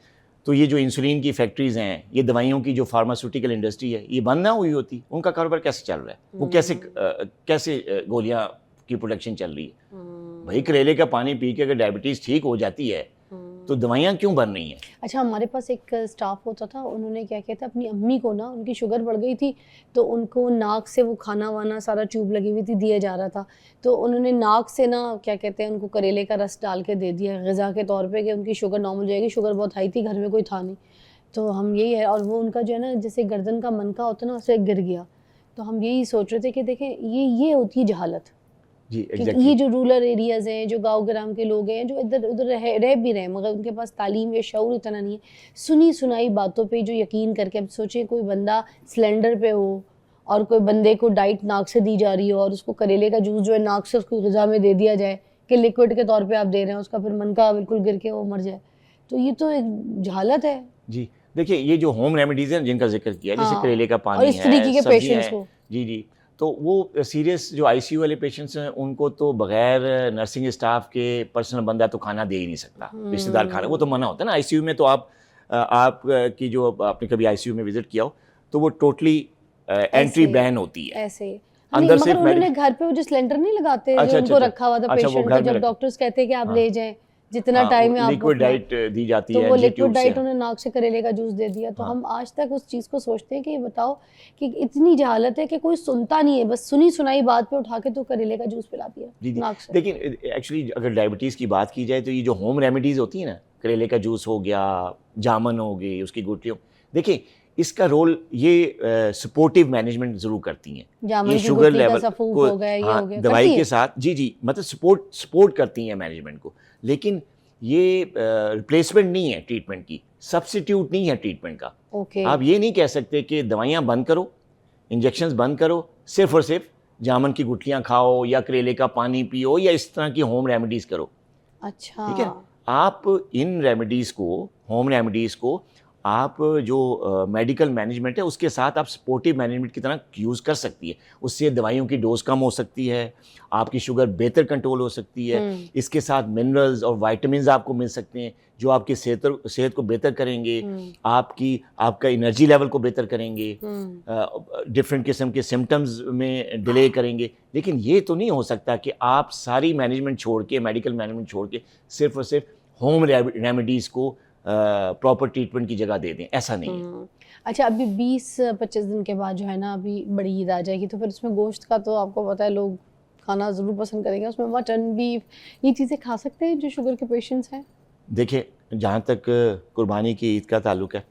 तो ये जो इंसुलिन की फैक्ट्रीज हैं, ये दवाइयों की जो फार्मास्यूटिकल इंडस्ट्री है, ये बंद ना हुई होती, उनका कारोबार कैसे चल रहा है? वो कैसे गोलियां की प्रोडक्शन चल रही है? भाई करेले का पानी पी के अगर डायबिटीज़ ठीक हो जाती है तो दवाइयाँ क्यों बन रही हैं? अच्छा, हमारे पास एक स्टाफ होता था, उन्होंने क्या किया था, अपनी अम्मी को ना, उनकी शुगर बढ़ गई थी तो उनको नाक से वो खाना वाना सारा ट्यूब लगी हुई थी, दिया जा रहा था, तो उन्होंने नाक से ना क्या कहते हैं उनको करेले का रस डाल के दे दिया ग़िज़ा के तौर पे कि उनकी शुगर नॉर्मल हो जाएगी। शुगर बहुत हाई थी, घर में कोई था नहीं, तो हम यही है, और वो उनका जो है ना जैसे गर्दन का मनका होता है ना, उससे गिर गया। तो हम यही सोच रहे थे कि देखें ये होती है जहालत। जी क्योंकि एग्जैक्टली। ये जो रूरल एरियाज़ हैं, जो गांव ग्राम के लोग हैं, जो इधर उधर रह भी रहे हैं, मगर उनके पास तालीम या शऊर इतना नहीं है, सुनी सुनाई बातों पे जो यकीन करके, अब सोचें कोई बंदा सिलेंडर पे हो और कोई बंदे को डाइट नाक से दी जा रही हो और उसको करेले का जूस जो है नाक से उसको ग़िज़ा में दे दिया जाए कि लिक्विड के तौर पे आप दे रहे हैं, उसका फिर मन का बिल्कुल गिर के वो मर जाए, तो ये तो एक जहालत है। जी देखिए, ये जो होम रेमेडीज़ हैं जिनका जिक्र किया, जैसे हाँ, करेले का और पानी इस तरीके है, के सब्जियां पेशेंट्स हैं, को जी, तो वो सीरियस जो आईसीयू वाले पेशेंट्स हैं उनको तो बगैर नर्सिंग स्टाफ के पर्सनल बंदा तो खाना दे ही नहीं सकता, रिश्तेदार खाना, वो तो मना होता है ना। आईसीयू में तो आप की जो आपने कभी आईसीयू में विजिट किया हो तो वो टोटली एंट्री बैन होती है ऐसे ही। अंदर मगर सिर्फ उन्होंने घर पे वो जो सिलेंडर नहीं लगाते जो उनको रखा हुआ था अच्छा, वो पेशेंट घर का, में जब रख- डॉक्टर्स कहते हैं कि आप हाँ, ले जाएं जितना टाइम है आपको लिक्विड अपना, डाइट दी जाती तो है वो जी लिक्विड ट्यूब डाइट से। उन्हें नाक से करेले का जूस दे दिया। तो हाँ। हम आज तक उस चीज़ को सोचते हैं कि बताओ कि इतनी जहालत है कि कोई सुनता नहीं है, बस सुनी सुनाई बात पे उठा के तो करेले का जूस पिला दिया जी नाक से। लेकिन एक्चुअली अगर डायबिटीज़ की बात की जाए तो ये जो होम रेमेडीज़ होती है ना, करेले का जूस हो गया, जामन हो गई, उसकी गुठलियों, देखिए इसका रोल ये सपोर्टिव मैनेजमेंट ज़रूर करती हैं। जामुन ये की शुगर गुठली का लेवल सफूफ को हो गया, ये हाँ, हो गया, दवाई करती के है? साथ जी मतलब सपोर्ट करती हैं मैनेजमेंट को, लेकिन ये रिप्लेसमेंट नहीं है ट्रीटमेंट की, सब्स्टिट्यूट नहीं है ट्रीटमेंट का। ओके। आप ये नहीं कह सकते कि दवाइयाँ बंद करो, इंजेक्शंस बंद करो, सिर्फ और सिर्फ जामन की गुठलियाँ खाओ या करेले का पानी पियो या इस तरह की होम रेमेडीज़ करो, अच्छा, ठीक है? आप इन रेमेडीज़ को, होम रेमेडीज़ को आप जो मेडिकल मैनेजमेंट है उसके साथ आप सपोर्टिव मैनेजमेंट की तरह यूज़ कर सकती है। उससे दवाइयों की डोज कम हो सकती है, आपकी शुगर बेहतर कंट्रोल हो सकती है, इसके साथ मिनरल्स और विटामिन्स आपको मिल सकते हैं जो आपकी सेहत को बेहतर करेंगे, आपका एनर्जी लेवल को बेहतर करेंगे, डिफरेंट किस्म के सिम्टम्स में डिले करेंगे। लेकिन ये तो नहीं हो सकता कि आप सारी मैनेजमेंट छोड़ के, मेडिकल मैनेजमेंट छोड़ के सिर्फ और सिर्फ होम रेमेडीज़ को प्रॉपर ट्रीटमेंट की जगह दे दें, ऐसा नहीं है। अच्छा, अभी 20-25 दिन के बाद जो है ना, अभी बड़ी ईद आ जाएगी, तो फिर उसमें गोश्त का तो आपको पता है लोग खाना ज़रूर पसंद करेंगे, उसमें मटन, बीफ, ये चीज़ें खा सकते हैं जो शुगर के पेशेंट्स हैं? देखिए, जहाँ तक कुर्बानी की ईद का ताल्लुक है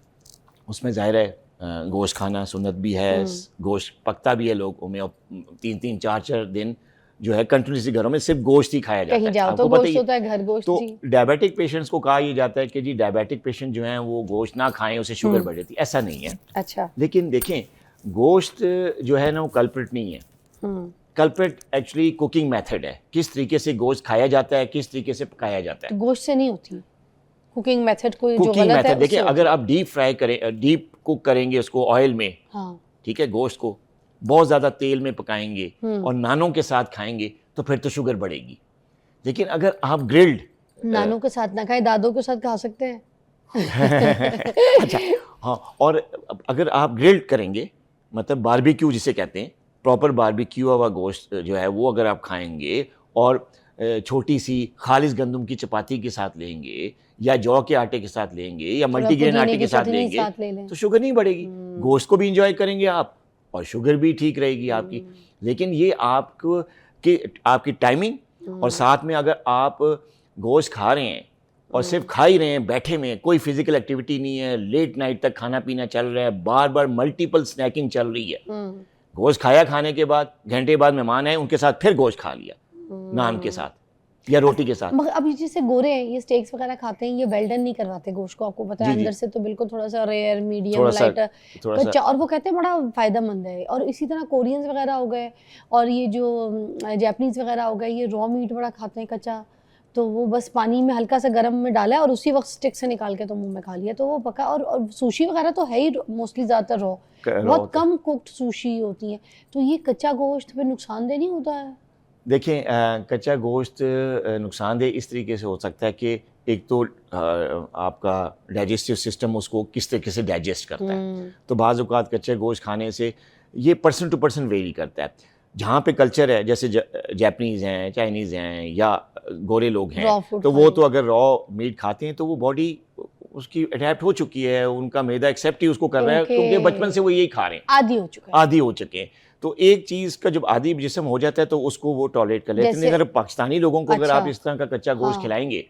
उसमें ज़ाहिर है गोश्त खाना सुन्नत भी है, गोश्त पकता भी है लोगों में, और 3-3, 4-4 दिन जो है कंटिन्यूसली घरों में सिर्फ गोश्त ही खाया जाता है। कहीं जाओ तो आपको पता गोश्त ही होता है, घर गोश्त। तो जी। डायबिटिक पेशेंट्स को कहा यह जाता है कि जी डायबिटिक पेशेंट जो हैं वो गोश्त ना खाएं, उससे शुगर बढ़ जाती है, ऐसा नहीं है। अच्छा। लेकिन देखें, गोश्त जो है ना वो कल्प्रिट नहीं है। कल्प्रिट एक्चुअली कुकिंग मेथड है, किस तरीके से गोश्त खाया जाता है, किस तरीके से पकाया जाता है। तो गोश्त से नहीं होती कुकिंग मेथड, कोई जो कुकिंग गलत है मेथड देखिए, उससे अगर आप डीप फ्राई करें, डीप कुक करेंगे उसको ऑयल में, हाँ, ठीक है, गोश्त को बहुत ज़्यादा तेल में पकाएंगे और नानों के साथ खाएंगे तो फिर तो शुगर बढ़ेगी। लेकिन अगर आप ग्रिल्ड, नानों के साथ ना खाएं, दादों के साथ खा सकते हैं। अच्छा हाँ, और अगर आप ग्रिल्ड करेंगे, मतलब बारबेक्यू जिसे कहते हैं, प्रॉपर बारबेक्यू हुआ गोश्त जो है वो अगर आप खाएंगे और छोटी सी खालिस गंदम की चपाती के साथ लेंगे या जौ के आटे के साथ लेंगे या मल्टीग्रेन आटे के साथ लेंगे तो शुगर नहीं बढ़ेगी। गोश्त को भी इंजॉय करेंगे आप और शुगर भी ठीक रहेगी आपकी। लेकिन ये आपकी टाइमिंग और साथ में अगर आप गोश्त खा रहे हैं और सिर्फ खा ही रहे हैं बैठे में, कोई फिजिकल एक्टिविटी नहीं है, लेट नाइट तक खाना पीना चल रहा है, बार बार मल्टीपल स्नैकिंग चल रही है, गोश्त खाया, खाने के बाद घंटे बाद मेहमान आए उनके साथ फिर गोश्त खा लिया नान के साथ, या रोटी के साथ। मगर अभी जैसे गोरे हैं, ये स्टेक्स वगैरह खाते हैं, ये वेल डन नहीं करवाते गोश्त को, आपको पता है, जी, जी। अंदर से तो बिल्कुल थोड़ा सा रेयर, मीडियम, थोड़ा सा लाइट, थोड़ा सा कच्चा, और वो कहते हैं बड़ा फायदेमंद है। और इसी तरह कोरियंस वगैरह हो गए, और ये जो जापानीज वगैरह हो गए, ये रॉ मीट बड़ा खाते हैं कच्चा, तो वो बस पानी में हल्का सा गर्म में डाला है और उसी वक्त स्टिक से निकाल के तो मुंह में खा लिया, तो वो पका। और सुशी वगैरह तो है ही मोस्टली ज़्यादातर रॉ, बहुत कम कुक्ड सुशी होती है, तो ये कच्चा गोश्त फिर नुकसानदेह नहीं होता है? देखें, कच्चा गोश्त नुकसानदेह इस तरीके से हो सकता है कि एक तो आपका डाइजेस्टिव सिस्टम उसको किस तरीके से डाइजेस्ट करता है, तो बाज़ औक़ात कच्चे गोश्त खाने से ये पर्सन टू पर्सन वेरी करता है। जहाँ पे कल्चर है, जैसे जापानीज़ हैं, चाइनीज़ हैं या गोरे लोग हैं, तो वो तो अगर रॉ मीट खाते हैं तो वो बॉडी उसकी अडेप्ट हो चुकी है, उनका मैदा एक्सेप्ट ही उसको कर रहा है, क्योंकि बचपन से वो यही खा रहे हैं, आदी हो चुके हैं। तो एक चीज़ का जब आदी जिस्म हो जाता है तो उसको वो टॉलरेट कर लेते हैं। अगर पाकिस्तानी लोगों को अगर आप इस तरह का कच्चा गोश्त खिलाएंगे,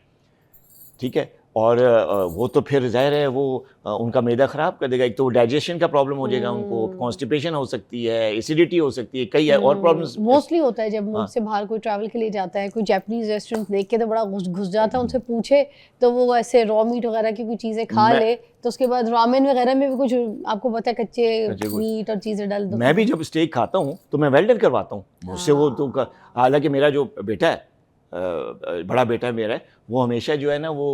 ठीक है, और वो तो फिर ज़ाहिर है वो उनका मैदा ख़राब कर देगा। एक तो डाइजेशन का प्रॉब्लम हो जाएगा, उनको कॉन्स्टिपेशन हो सकती है, एसिडिटी हो सकती है, कई और प्रॉब्लम्स मोस्टली होता है जब मुल्क से बाहर कोई ट्रैवल के लिए जाता है, कोई जापानीज रेस्टोरेंट देख के तो बड़ा घुस जाता है, उनसे पूछे तो वो ऐसे रॉ मीट वगैरह की कोई चीज़ें खा ले, तो उसके बाद रामेन वगैरह में भी कुछ आपको पता है कच्चे मीट और चीज़ें डाल दो। मैं भी जब स्टेक खाता हूँ तो मैं वेल डन करवाता हूँ मुझसे, वो तो हालांकि मेरा जो बेटा है, बड़ा बेटा मेरा है, वो हमेशा जो है ना वो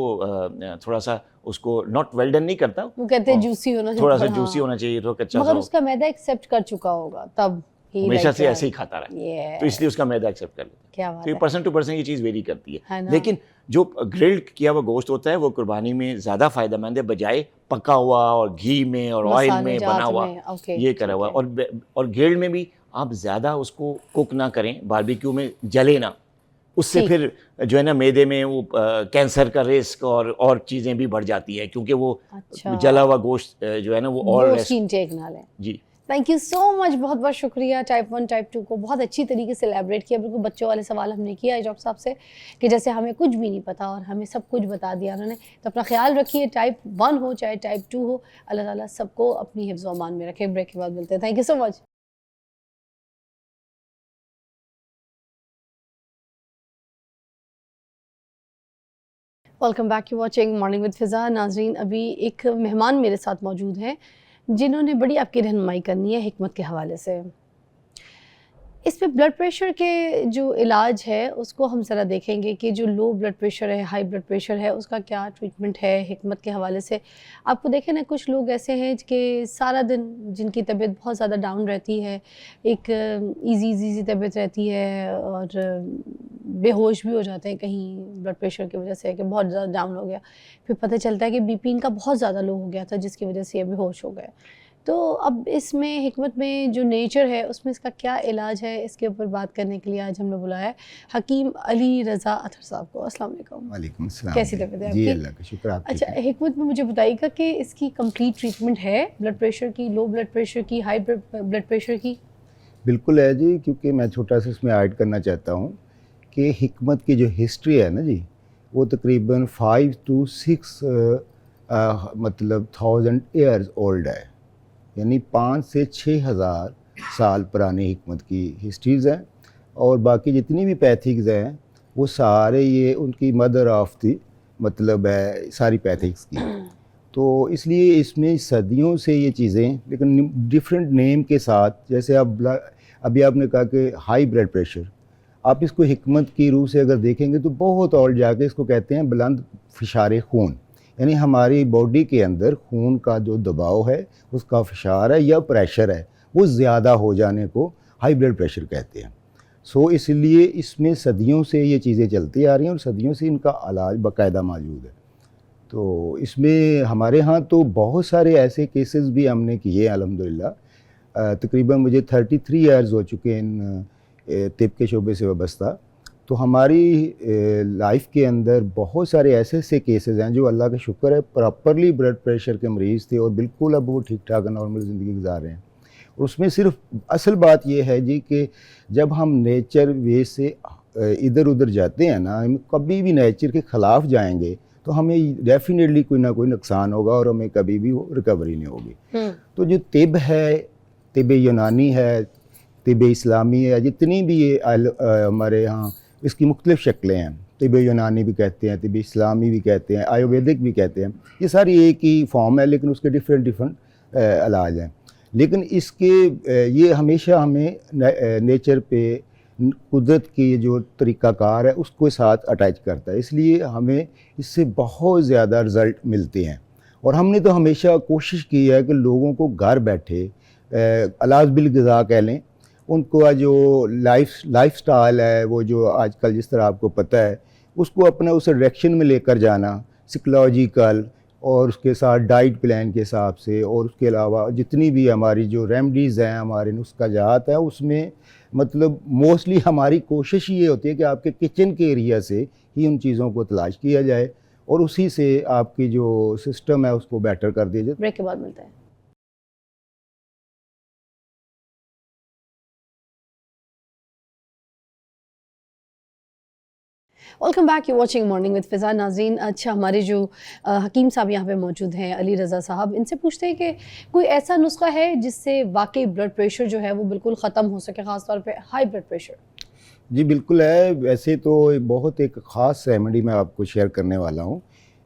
थोड़ा सा उसको नॉट वेल डन नहीं करता, वो कहते हैं जूसी होना चाहिए, थोड़ा सा जूसी होना चाहिए, तो कच्चा, मगर उसका मैदा एक्सेप्ट कर चुका होगा तब हमेशा से ऐसे ही खाता रहा, तो इसलिए उसका मैदा एक्सेप्ट कर लेता है। क्या बात तो है, पर्सन टू पर्सन ये चीज़ वेरी करती है। लेकिन जो ग्रिल्ड किया हुआ गोश्त होता है वो कुर्बानी में ज़्यादा फ़ायदेमंद है, बजाय पका हुआ और घी में और ऑयल में बना हुआ, ये करा हुआ। और ग्रिल्ड में भी आप ज़्यादा उसको कुक ना करें, बारबेक्यू में जले ना, उससे फिर जो है ना मैदे में वो कैंसर का रिस्क और चीज़ें भी बढ़ जाती है, क्योंकि वो जला हुआ गोश्त जो है ना वो और जी। थैंक यू सो मच, बहुत बहुत शुक्रिया। टाइप 1 टाइप 2 को बहुत अच्छी तरीके से एलैबोरेट किया, बिल्कुल बच्चों वाले सवाल हमने किया डॉक्टर साहब से कि जैसे हमें कुछ भी नहीं पता और हमें सब कुछ बता दिया उन्होंने। तो अपना ख्याल रखिए, टाइप 1 हो चाहे टाइप 2 हो, अल्लाह ताला सबको अपनी हिफ्ज़ व अमान में रखे। ब्रेक के बाद मिलते हैं। Thank you so much. Welcome back, you watching morning with Fiza. नाज़रीन, अभी एक मेहमान मेरे साथ मौजूद हैं जिन्होंने बड़ी आपकी रहनुमाई करनी है हिकमत के हवाले से। इस पे ब्लड प्रेशर के जो इलाज है उसको हम ज़रा देखेंगे कि जो लो ब्लड प्रेशर है, हाई ब्लड प्रेशर है, उसका क्या ट्रीटमेंट है हिकमत के हवाले से। आपको देखें ना, कुछ लोग ऐसे हैं कि सारा दिन जिनकी तबीयत बहुत ज़्यादा डाउन रहती है, एक इजी तबीयत रहती है और बेहोश भी हो जाते हैं कहीं ब्लड प्रेशर की वजह से कि बहुत ज़्यादा डाउन हो गया, फिर पता चलता है कि बीपी इनका बहुत ज़्यादा लो हो गया था जिसकी वजह से ये बेहोश हो गए। तो अब इसमें हिकमत में जो नेचर है उसमें इसका क्या इलाज है, इसके ऊपर बात करने के लिए आज हमने बुलाया है हकीम अली रज़ा अतहर साहब को। अस्सलाम वालेकुम। वालेकुम अस्सलाम। कैसी तबीयत है आपकी? जी अल्लाह का शुक्र। आप अच्छा, हिकमत में मुझे बताइएगा कि इसकी कंप्लीट ट्रीटमेंट है ब्लड प्रेशर की, लो ब्लड प्रेशर की, हाई ब्लड प्रेशर की? बिल्कुल है जी, क्योंकि मैं छोटा सा इसमें ऐड करना चाहता हूँ कि हिकमत की जो हिस्ट्री है ना जी, वो तकरीबन 5 to 6 मतलब 1000 ईयर्स ओल्ड है, यानी 5 से 6000 साल पुरानी हिकमत की हिस्ट्रीज़ हैं। और बाकी जितनी भी पैथिक्स हैं वो सारे ये उनकी मदर ऑफ दी मतलब है सारी पैथिक्स की। तो इसलिए इसमें सदियों से ये चीज़ें, लेकिन डिफरेंट नेम के साथ, जैसे अभी आपने कहा कि हाई ब्लड प्रेशर, आप इसको हिकमत की रूह से अगर देखेंगे तो बहुत और जाके इसको कहते हैं बुलंद फिशार खून, यानी हमारी बॉडी के अंदर खून का जो दबाव है, उसका फिशार है या प्रेशर है, वो ज़्यादा हो जाने को हाई ब्लड प्रेशर कहते हैं। सो इसलिए इसमें सदियों से ये चीज़ें चलती आ रही हैं और सदियों से इनका इलाज बाकायदा मौजूद है। तो इसमें हमारे यहाँ तो बहुत सारे ऐसे केसेस भी हमने किए अल्हम्दुलिल्लाह। तकरीबन मुझे 33 ईयर्स हो चुके हैं इन तिब के शोबे से वाबस्ता। तो हमारी लाइफ के अंदर बहुत सारे ऐसे केसेस हैं जो अल्लाह का शुक्र है प्रॉपरली ब्लड प्रेशर के मरीज़ थे और बिल्कुल अब वो ठीक ठाक नॉर्मल ज़िंदगी गुजार रहे हैं। और उसमें सिर्फ असल बात ये है जी कि जब हम नेचर वे से इधर उधर जाते हैं ना, हम कभी भी नेचर के ख़िलाफ़ जाएंगे तो हमें डेफिनेटली कोई ना कोई नुकसान होगा और हमें कभी भी वो रिकवरी नहीं होगी। तो जो तिब है, तिब यूनानी है, तिब इस्लामी है, जितनी भी ये हमारे यहाँ इसकी मुख्तलिफ़ शक्लें हैं, तिब यूनानी भी कहते हैं, तिब इस्लामी भी कहते हैं, आयुर्वेदिक भी कहते हैं। ये सारी एक ही फॉर्म है, लेकिन उसके डिफरेंट इलाज हैं। लेकिन इसके ये हमेशा हमें नेचर पे, कुदरत की जो तरीक़ाकार है उसको साथ अटैच करता है, इसलिए हमें इससे बहुत ज़्यादा रिज़ल्ट मिलते हैं। और हमने तो हमेशा कोशिश की है कि लोगों को घर बैठे इलाज बिल ग़िज़ा कह लें, उनको जो लाइफ स्टाइल है, वो जो आजकल जिस तरह आपको पता है, उसको अपने उस डायरेक्शन में लेकर जाना, साइकोलॉजिकल और उसके साथ डाइट प्लान के हिसाब से, और उसके अलावा जितनी भी हमारी जो रेमडीज़ हैं, हमारे नुस्ख़ाजात हैं, उसमें मतलब मोस्टली हमारी कोशिश ये होती है कि आपके किचन के एरिया से ही उन चीज़ों को तलाश किया जाए और उसी से आपकी जो सिस्टम है उसको बेटर कर दिया जाए। ब्रेक के बाद मिलते हैं। Welcome back, you watching morning with Fiza. नाज़रीन, अच्छा हमारे जो हकीम साहब यहाँ पे मौजूद हैं, अली रज़ा साहब, इनसे पूछते हैं कि कोई ऐसा नुस्खा है जिससे वाकई ब्लड प्रेशर जो है वो बिल्कुल ख़त्म हो सके, ख़ास तौर पे हाई ब्लड प्रेशर? जी बिल्कुल है। वैसे तो बहुत एक ख़ास रेमेडी मैं आपको शेयर करने वाला हूँ।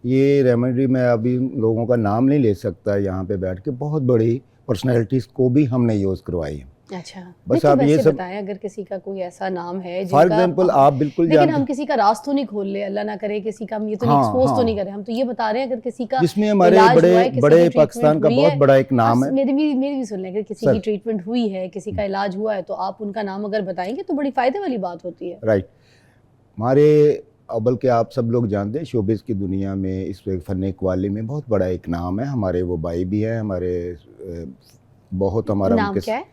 ये रेमेडी मैं अभी लोगों का नाम नहीं ले सकता यहाँ पे बैठ के, बहुत बड़ी पर्सनैलिटीज़ को भी हमने यूज़ करवाई है। अच्छा, बस तो आप ये सब बताएं, अगर किसी का कोई ऐसा नाम है फॉर जिनका एग्जांपल आप बिल्कुल लेकिन जानते हम किसी का राज तो नहीं खोल ले, अल्लाह ना करे, किसी का हम ये तो नहीं हाँ, एक्सपोज तो हाँ। नहीं करें, हम तो ये बता रहे हैं अगर किसी का जिसमें हमारे इलाज हुआ है, किसी बड़े की पाकिस्तान का ट्रीटमेंट हुई बहुत है, बड़ा एक नाम है। मेरी भी सुन लें, अगर किसी सर। की ट्रीटमेंट हुई है, किसी का इलाज हुआ है, तो आप उनका नाम अगर बताएंगे तो बड़ी फायदे वाली बात होती है। राइट। हमारे बल्कि आप सब लोग जानते हैं शोबिज़ की दुनिया में इस फ़न कवाली में बहुत बड़ा एक नाम है। हमारे वो भाई भी हैं, हमारे बहुत हमारा नाम उनके क्या है?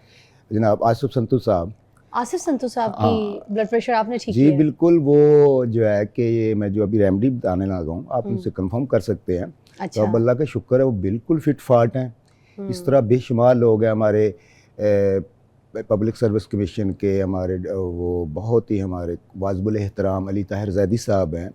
जनाब आसिफ संतू साहब। आसिफ संतू साहब हाँ। की ब्लड प्रेशर आपने ठीक जी किया है? बिल्कुल। वो जो है कि ये मैं जो अभी रेमेडी बताने लगा हूँ, आप उनसे कंफर्म कर सकते हैं। तो अच्छा। अब अल्लाह का शुक्र है वो बिल्कुल फिट फाट हैं। इस तरह बेशुमार लोग हैं हमारे पब्लिक सर्विस कमीशन के, हमारे वो बहुत ही हमारे वाजिबुल एहतराम अली ताहिर ज़ैदी साहब हैं,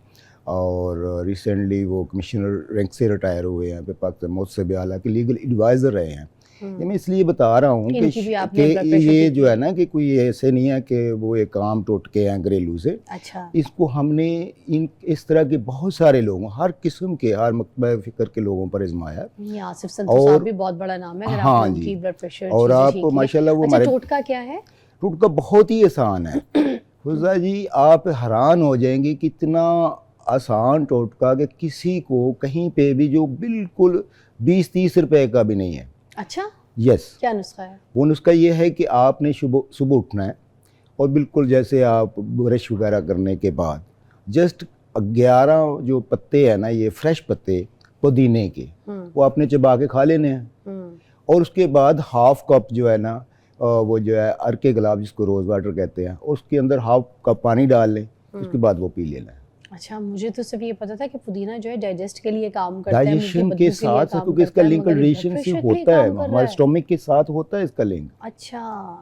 और रिसेंटली वो कमिश्नर रैंक से रिटायर हुए हैं, पाकिस्तान मौत से आला के लीगल एडवाइज़र रहे हैं। ये मैं इसलिए बता रहा हूँ इनकी भी आपने ब्लड कि प्रेशर ये ठीक जो है ना कि कोई ऐसे नहीं है कि वो एक आम टोटके हैं घरेलू से। अच्छा। इसको हमने इस तरह के बहुत सारे लोगों, हर किस्म के, हर मकतबा फ़िक्र के लोगों पर आजमाया। ये आसिफ संतू साहब भी बहुत बड़ा नाम है, अगर हाँ आपने जी। उनकी ब्लड प्रेशर और चीज़ें आप ठीक की हैं। माशाल्लाह वो अच्छा, हमारे टोटका क्या है? टोटका बहुत ही आसान है। फुज़ा जी आप हैरान हो जाएंगे कितना आसान टोटका कि किसी को कहीं पे भी जो बिल्कुल 20-30 रुपए का भी नहीं है। अच्छा, यस। क्या नुस्खा है? वो नुस्खा ये है कि आपने सुबह उठना है और बिल्कुल जैसे आप ब्रश वगैरह करने के बाद जस्ट 11 जो पत्ते हैं ना, ये फ्रेश पत्ते पुदीने के, वो आपने चबा के खा लेने हैं। और उसके बाद हाफ कप जो है ना, वो जो है अरके गुलाब जिसको रोज़ वाटर कहते हैं, उसके अंदर हाफ कप पानी डाल लें, उसके बाद वो पी लेना है। अच्छा, मुझे तो सिर्फ ये पता था कि पुदीना जो है डाइजेस्ट के लिए काम करता है, डाइजेशन के साथ, क्योंकि इसका लिंक डाइजेशन से होता है, हमारे स्टोमिक के साथ होता है इसका लिंक। अच्छा।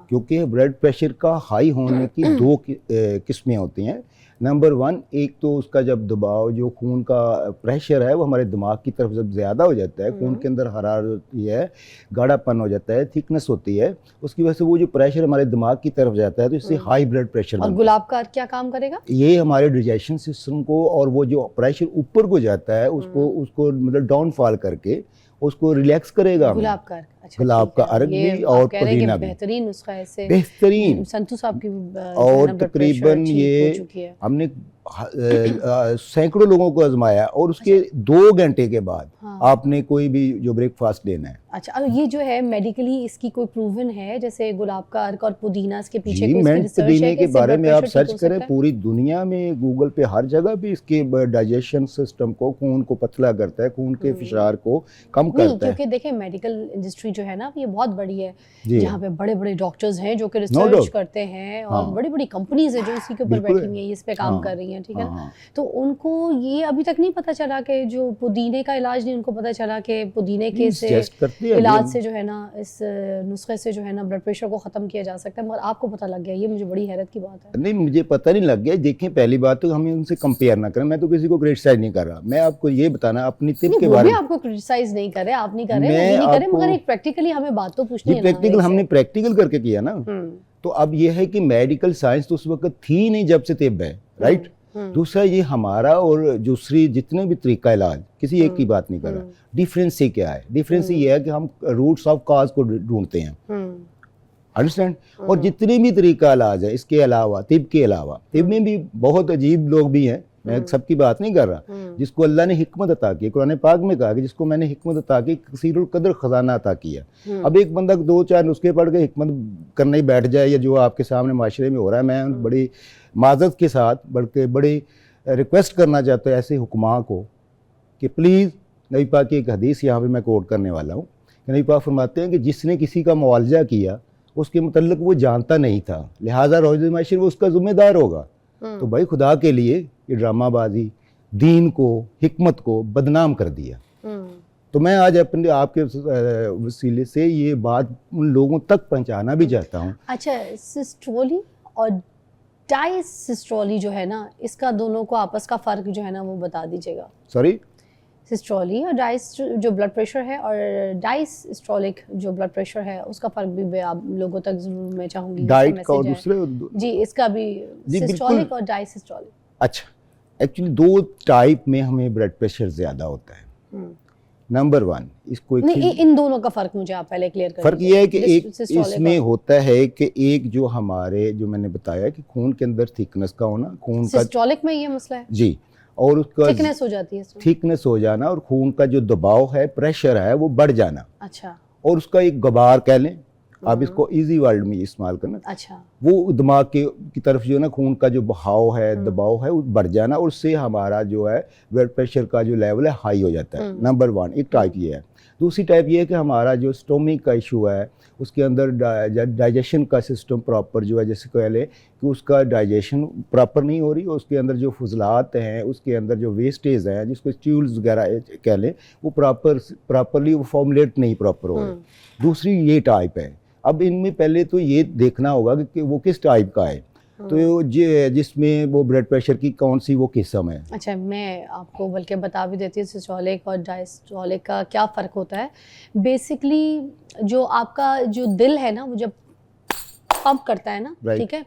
क्योंकि ब्लड प्रेशर का हाई होने की दो किस्में होती हैं। नंबर 1, एक तो उसका जब दबाव, जो खून का प्रेशर है वो हमारे दिमाग की तरफ जब ज़्यादा हो जाता है, खून के अंदर हरारत होती है, गाढ़ापन हो जाता है, थिकनेस होती है, उसकी वजह से वो जो प्रेशर हमारे दिमाग की तरफ जाता है तो इससे हाई ब्लड प्रेशर। और गुलाब का क्या काम करेगा? ये हमारे डाइजेशन सिस्टम को, और वो जो प्रेशर ऊपर को जाता है उसको मतलब डाउनफॉल करके उसको रिलैक्स करेगा। गुलाब का, अच्छा, गुलाब का अर्क भी और पुदीना भी बेहतरीन नुस्खा है, इससे बेहतरीन। संतू साहब की और तकरीबन ये हमने सैकड़ों लोगों को आजमाया, और उसके 2 घंटे के बाद आपने कोई भी जो ब्रेकफास्ट लेना है। अच्छा, अब ये जो है मेडिकली इसकी कोई प्रूवन है, जैसे गुलाब का अर्क और पुदीना, इसके पीछे जी, कोई मिंट रिसर्च पुदीने है के कि बारे इससे में ब्लड आप प्रेशर सर्च ठीक हो करें, सकता है? पूरी दुनिया में गूगल पे हर जगह भी इसके डाइजेशन सिस्टम को, खून को पतला करता है, खून के फिशार को कम करता है। क्योंकि देखें मेडिकल इंडस्ट्री जो है ना ये बहुत बड़ी है, जी, जहाँ पे बड़े बड़े डॉक्टर्स हैं जो कि रिसर्च करते हैं, और हाँ। बड़ी बड़ी कंपनीज है जो इसी के ऊपर बैठी हुई है, इस पे काम कर रही हैं, ठीक है ना? तो उनको ये अभी तक नहीं पता चला कि जो पुदीने का इलाज नहीं, उनको पता चला कि पुदीने के इलाज से जो है ना, इस नुस्खे से जो है ना ब्लड प्रेशर को ख़त्म किया जा सकता है, मगर आपको पता लग गया, ये मुझे बड़ी हैरत की बात है। नहीं, मुझे पता नहीं लग गया। देखें, पहली बात तो हमें उनसे कंपेयर ना करें, मैं तो किसी को क्रिटिसाइज नहीं कर रहा, मैं आपको ये बताना अपनी तिब के बारे में। आपको क्रिटिसाइज नहीं करे, आप नहीं कर रहे, वो भी नहीं करे, मगर एक प्रैक्टिकली हमें बात तो पूछनी है ना। प्रैक्टिकल हमने प्रैक्टिकल करके किया ना। तो अब ये है कि मेडिकल साइंस तो उस वक्त थी नहीं जब से तिब है, राइट। दूसरा ये हमारा और दूसरी जितने भी तरीका इलाज, किसी एक की बात नहीं कर रहा, डिफरेंस से क्या है? डिफरेंस ये है कि हम रूट्स ऑफ काज को ढूंढते हैं, अंडरस्टैंड। और जितने भी तरीका इलाज है इसके अलावा, तिब के अलावा, तिब में भी बहुत अजीब लोग भी हैं, मैं सबकी बात नहीं कर रहा, जिसको अल्लाह ने हिकमत अता की। कुरान पाक में कहा कि जिसको मैंने हिकमत अता की, कसीरुल कदर खजाना अता किया। अब एक बंदा 2-4 नुस्खे पढ़ के हिकमत करने ही बैठ जाए, या जो आपके सामने माशरे में हो रहा है, मैं बड़ी माजरत के साथ बल्कि बड़ी रिक्वेस्ट करना चाहता हूँ ऐसे हुक्मा को कि प्लीज़, नबी पाक की एक हदीस यहाँ पे मैं कोट करने वाला हूँ कि नबी पाक फरमाते हैं कि जिसने किसी का मुआवजा किया उसके मुतल्लिक वो जानता नहीं था, लिहाजा रोज़ माशर वो उसका ज़िम्मेदार होगा। तो भाई खुदा के लिए ये ड्रामाबाजी दीन को, हिकमत को बदनाम कर दिया। तो मैं आज अपने आपके वसीले से ये बात उन लोगों तक पहुंचाना भी चाहता हूँ। अच्छा, सिस्टोली और डायसिस्टोली जो है ना, इसका दोनों को आपस का फ़र्क जो है ना वो बता दीजिएगा। सॉरी, सिस्टोली और डाइस जो ब्लड प्रेशर है, और डायसिस्टोलिक जो ब्लड प्रेशर है, उसका फ़र्क भी आप लोगों तक ज़रूर मैं चाहूँगी। डाइट का और दूसरे जी, इसका भी सिस्टोलिक और डायसिस्टोलिक। अच्छा, एक्चुअली 2 टाइप में हमें ब्लड प्रेशर ज़्यादा होता है। नंबर 1, इसको नहीं, इन दोनों का फ़र्क मुझे आप पहले क्लियर कर फ़र्क ये है कि एक इसमें होता है कि एक जो हमारे, जो मैंने बताया कि खून के अंदर थिकनेस का होना, खून का सिस्टोलिक में ये मसला है जी, और उसका थिकनेस हो जाती है, थिकनेस हो जाना, और खून का जो दबाव है, प्रेशर है, वो बढ़ जाना। अच्छा, और उसका एक गुबार कह लें आप, इसको इजी वर्ड में इस्तेमाल करना। अच्छा, वो दिमाग की तरफ जो है ना, खून का जो बहाव है, दबाव है, वो बढ़ जाना, और उससे हमारा जो है ब्लड प्रेशर का जो लेवल है हाई हो जाता है। नंबर 1 एक टाइप ये है। दूसरी टाइप ये है कि हमारा जो स्टोमिक का इशू है, उसके अंदर डाइजेशन का सिस्टम प्रॉपर जो है, जैसे कह लें कि उसका डाइजेशन प्रॉपर नहीं हो रही, उसके अंदर जो फजलात हैं, उसके अंदर जो वेस्टेज हैं, जिसको स्ट्यूल्स वगैरह कह लें, वो प्रॉपरली वो फॉर्मुलेट नहीं प्रॉपर हो रहे। दूसरी ये टाइप है। अब इनमें पहले तो ये देखना होगा कि वो किस टाइप का है, तो जिसमें वो ब्लड प्रेशर की कौन सी वो किस्म है। अच्छा, मैं आपको बल्कि बता भी देती हूँ सिस्टोलिक और डायस्टोलिक का क्या फ़र्क होता है। बेसिकली जो आपका जो दिल है ना, वो जब पंप करता है ना, ठीक है,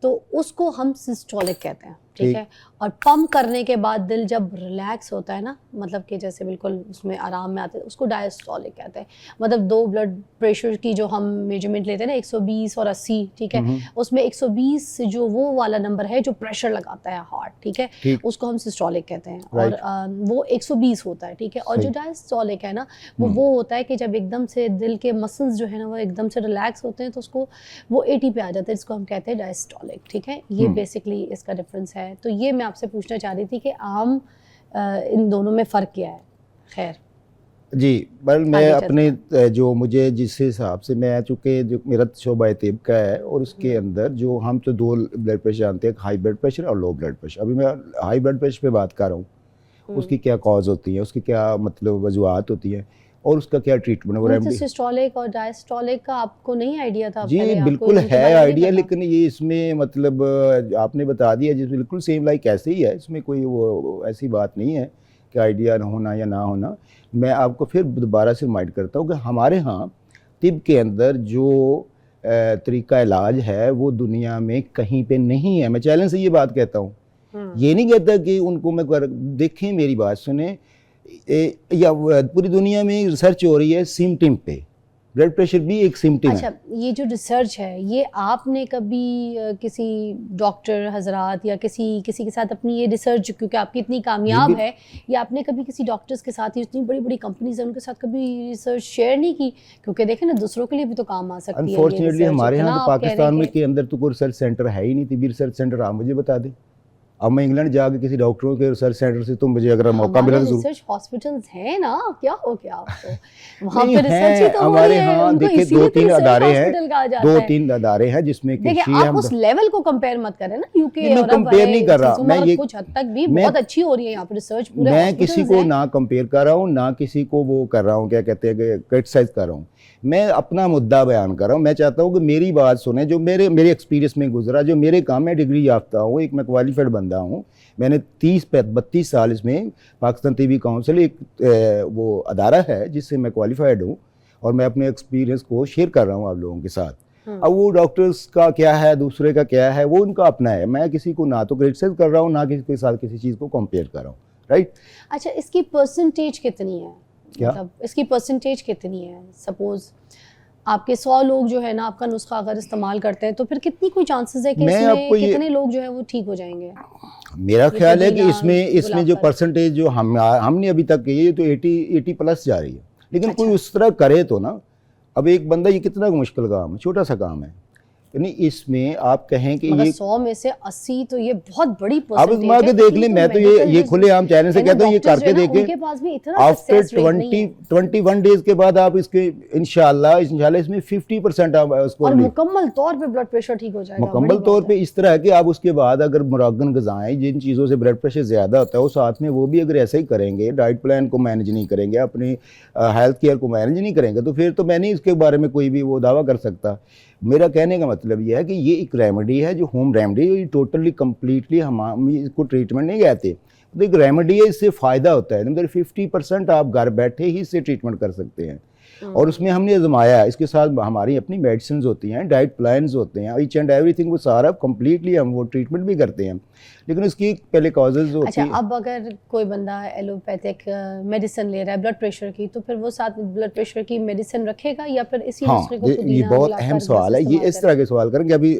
तो उसको हम सिस्टोलिक कहते हैं, ठीक है। और पंप करने के बाद दिल जब रिलैक्स होता है ना, मतलब कि जैसे बिल्कुल उसमें आराम में आते हैं, उसको डायस्टोलिक कहते हैं। मतलब 2 ब्लड प्रेशर की जो हम मेजरमेंट लेते हैं ना, 120 और 80, ठीक है, उसमें 120 जो वो वाला नंबर है जो प्रेशर लगाता है हार्ट, ठीक है, उसको हम सिस्टोलिक कहते हैं। और वो 120 होता है, ठीक है। और जो डायस्टोलिक है ना, वो होता है कि जब एकदम से दिल के मसल्स जो है ना वो एकदम से रिलैक्स होते हैं, तो उसको वो 80 पे आ जाता है, जिसको हम कहते हैं डायस्टोलिक, ठीक है। ये बेसिकली इसका डिफरेंस है। तो ये मैं आपसे पूछना चाह रही थी कि आम इन दोनों में फ़र्क क्या है। खैर जी, पर मैं अपने जो मुझे जिस हिसाब से, मैं चूँकि जो मेरा शोबा तिब का है, और उसके अंदर जो हम तो 2 ब्लड प्रेशर जानते हैं, हाई ब्लड प्रेशर और लो ब्लड प्रेशर। अभी मैं हाई ब्लड प्रेशर पे बात कर रहा हूँ, उसकी क्या कॉज होती है, उसकी क्या मतलब वजूहत होती है, और उसका क्या ट्रीटमेंट है। सिस्टोलिक और डायस्टोलिक का आपको नहीं आइडिया था? जी बिल्कुल है आइडिया, लेकिन ये इसमें मतलब आपने बता दिया, जिस बिल्कुल सेम लाइक ऐसे ही है, इसमें कोई वो ऐसी बात नहीं है कि आइडिया ना होना या ना होना। मैं आपको फिर दोबारा से रिमाइंड करता हूँ कि हमारे यहाँ तिब के अंदर जो तरीका इलाज है वो दुनिया में कहीं पे नहीं है। मैं चैलेंज से ये बात कहता हूँ, ये नहीं कहता कि उनको मैं देखें, मेरी बात सुने, या पूरी दुनिया में रिसर्च हो रही है सिम्पटम पे, ब्लड प्रेशर भी एक सिम्पटम है। ये जो रिसर्च है, ये आपने कभी किसी डॉक्टर हजरात या किसी के साथ अपनी ये रिसर्च, क्योंकि आपकी इतनी कामयाब है, या आपने कभी किसी डॉक्टर्स के साथ, इतनी बड़ी बड़ी कंपनीज है उनके साथ कभी रिसर्च शेयर नहीं की? क्योंकि देखें ना, दूसरों के लिए भी तो काम आ सकती है। अनफॉर्चुनेटली हमारे यहाँ तो पाकिस्तान में के अंदर तो कोई रिसर्च सेंटर है ही नहीं। तिबी रिसर्च सेंटर आप मुझे बता दें। अब मैं इंग्लैंड जाके किसी डॉक्टरों के रिसर्च सेंटर से, तो मुझे अगर मौका मिला तो रिसर्च हॉस्पिटल्स हैं ना, क्या हो गया आपको वहाँ पे रिसर्च ही तो हमारे यहाँ देखिए 2-3 अदारे हैं जिसमें देखिए आप उस लेवल को कंपेयर मत करें ना, यूके मैं कंपेयर नहीं कर रहा, मैं ये कुछ हद तक भी बहुत अच्छी हो रही है यहाँ पे रिसर्च। मैं किसी को ना कंपेयर कर रहा हूँ, ना किसी को वो कर रहा हूँ, क्या कहते हैं, क्रिटिसाइज कर रहा हूँ। मैं अपना मुद्दा बयान कर रहा हूँ। मैं चाहता हूँ कि मेरी बात सुने, जो मेरे एक्सपीरियंस में गुजरा, जो मेरे काम में डिग्री याफ्ता हूँ, एक मैं क्वालिफाइड बंदा हूँ। मैंने 30-32 साल इसमें पाकिस्तान टीवी काउंसिल एक वो अदारा है जिससे मैं क्वालिफाइड हूँ, और मैं अपने एक्सपीरियंस को शेयर कर रहा हूँ आप लोगों के साथ। अब वो डॉक्टर्स का क्या है, दूसरे का क्या है, वो उनका अपना है। मैं किसी को ना तो क्रिटिसाइज कर रहा हूँ, ना किसी के साथ किसी चीज़ को कंपेयर कर रहा हूँ, राइट। अच्छा, इसकी परसेंटेज कितनी है? क्या? मतलब इसकी परसेंटेज कितनी है? सपोज आपके 100 लोग जो है ना आपका नुस्खा अगर इस्तेमाल करते हैं, तो फिर कितनी कोई चांसेस है कि मैं इसमें आपको कितने लोग जो है वो ठीक हो जाएंगे? मेरा ख्याल है कि पुदीना, इसमें जो गुलाब का। परसेंटेज जो हमने अभी तक की है तो 80 प्लस जा रही है। लेकिन अच्छा। कोई उस तरह करे तो ना, अब एक बंदा, ये कितना मुश्किल काम है, छोटा सा काम है, यानी इसमें आप कहें कि मगर ये 100 में से 80 तो ये बहुत बड़ी आप परसेंटेज इसमें आके है। देख लें, मैं तो ये खुले आम चैनल से कहता हूँ, ये करके देखें। उनके पास भी इतना आफ्टर सक्सेस रेट नहीं है 21 डेज के बाद आप इसके इंशाल्लाह इसमें 50% आप उसको और मुकम्मल तौर पे ब्लड प्रेशर ठीक हो जाएगा। मुकम्मल तौर पे इस तरह है कि आप उसके बाद अगर मुरागन ग़िज़ाएं, जिन चीज़ों से ब्लड प्रेशर ज़्यादा होता है, वो साथ में वो भी अगर ऐसे ही करेंगे, डाइट प्लान को मैनेज नहीं करेंगे, अपनी हेल्थ केयर को मैनेज नहीं करेंगे, तो फिर तो मैं नहीं इसके बारे में कोई भी वो दावा कर सकता। मेरा कहने का मतलब ये है कि ये एक रेमेडी है, जो होम रेमेडी है, ये टोटली कम्प्लीटली हम इसको ट्रीटमेंट नहीं कहते, तो एक रेमेडी है, इससे फ़ायदा होता है। मतलब 50% आप घर बैठे ही इससे ट्रीटमेंट कर सकते हैं। और उसमें हमने आजमाया है, इसके साथ हमारी अपनी मेडिसिन होती हैं, डाइट प्लान्स होते हैं, ईच एंड एवरीथिंग, वो सारा कम्प्लीटली हम वो ट्रीटमेंट भी करते हैं। लेकिन उसकी पहले कॉजेज़ होती अच्छा, है। अब अगर कोई बंदा एलोपैथिक मेडिसिन ले रहा है ब्लड प्रेशर की, तो फिर वो साथ ब्लड प्रेशर की मेडिसिन रखेगा या फिर इसी हाँ, नुस्खे को ये पुदीना, बहुत गुलाब का अहम रस सवाल है। ये इस्तेमाल इस तरह के सवाल करेंगे अभी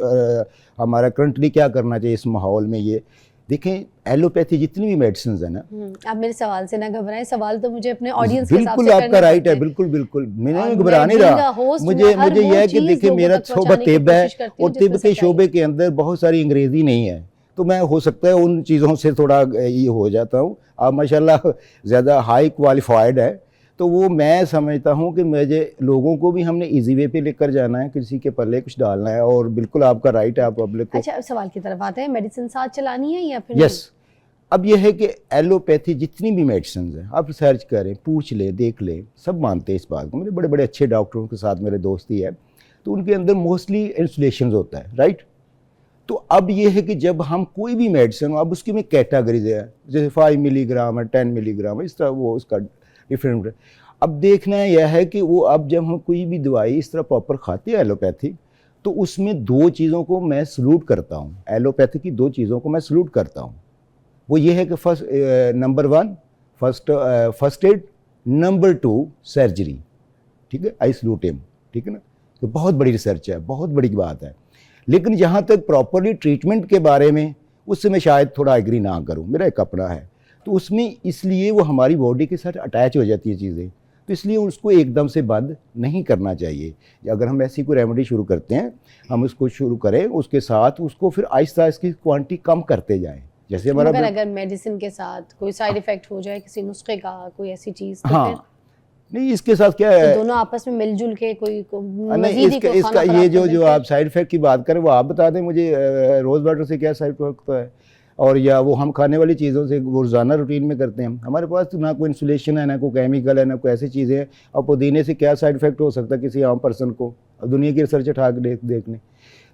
हमारा करंटली क्या करना चाहिए इस माहौल में। ये देखें, एलोपैथी जितनी भी मेडिसिन है ना, आप मेरे सवाल से ना घबराएं, सवाल तो मुझे अपने ऑडियंस के हिसाब बिल्कुल से आपका करने राइट है, पड़ते हैं। बिल्कुल बिल्कुल, और मैंने घबरा नहीं मैं being रहा। a host, मुझे मैं हर मुझे वो यह है कि चीज़ देखिए, लोगों मेरा तक शोबा पहुंचाने की तिब है, कोशिश करती और हूँ, जिसमें तिब के सच्चाई शोबे के अंदर बहुत सारी अंग्रेज़ी नहीं है, तो मैं हो सकता है उन चीज़ों से थोड़ा ये हो जाता हूँ। आप माशाल्लाह ज़्यादा हाई क्वालिफाइड है, तो वो मैं समझता हूँ कि मुझे लोगों को भी हमने इजी वे पे लेकर जाना है, किसी के पल्ले कुछ डालना है, और बिल्कुल आपका राइट है, आप पब्लिक को। अच्छा, अब सवाल की तरफ आते हैं, मेडिसिन साथ चलानी है या फिर यस। अब यह है कि एलोपैथी जितनी भी मेडिसिन है, आप रिसर्च करें, पूछ लें, देख लें, सब मानते हैं इस बात को। मेरे बड़े बड़े अच्छे डॉक्टरों के साथ मेरे दोस्ती है, तो उनके अंदर मोस्टली इंसुलेशन होता है, राइट। तो अब ये है कि जब हम कोई भी मेडिसिन, अब उसकी में कैटेगरीज है, जैसे 5 मिलीग्राम है, 10 मिलीग्राम है, इस तरह वो उसका डिफरेंट। अब देखना यह है कि वो, अब जब हम कोई भी दवाई इस तरह प्रॉपर खाते हैं एलोपैथी, तो उसमें 2 चीज़ों को मैं सलूट करता हूँ। एलोपैथी की 2 चीज़ों को मैं सलूट करता हूँ। वो ये है कि number 1 first aid, number 2 surgery, ठीक है, आई सलूट हिम, ठीक है ना। तो बहुत बड़ी रिसर्च है, बहुत बड़ी बात है। लेकिन जहाँ तक प्रॉपरली ट्रीटमेंट के बारे में, उससे मैं शायद थोड़ा एग्री ना करूँ, मेरा एक अपना है, तो उसमें इसलिए वो हमारी बॉडी के साथ अटैच हो जाती है चीज़ें, तो इसलिए उसको एकदम से बंद नहीं करना चाहिए। अगर हम ऐसी कोई रेमेडी शुरू करते हैं, हम उसको शुरू करें, उसके साथ उसको फिर आहिस्ता इसकी क्वांटिटी कम करते जाएं। जैसे हमारा अगर मेडिसिन के साथ कोई साइड इफेक्ट हो जाए किसी नुस्खे का, कोई ऐसी चीज़, तो हाँ, नहीं, इसके साथ क्या है, तो दोनों आपस में मिलजुल के नहीं, इसका ये जो आप साइड इफेक्ट की बात करें, वो आप बता दें मुझे, रोज़ वाटर से क्या साइड इफेक्ट होता है, और या वो हम खाने वाली चीज़ों से रोज़ाना रूटीन में करते हैं। हमारे पास तो ना कोई इंसुलेशन है, ना कोई केमिकल है, ना कोई ऐसी चीज़ें हैं। और पुदीने से क्या साइड इफेक्ट हो सकता है किसी आम पर्सन को? अब दुनिया की रिसर्च उठा के देख लें,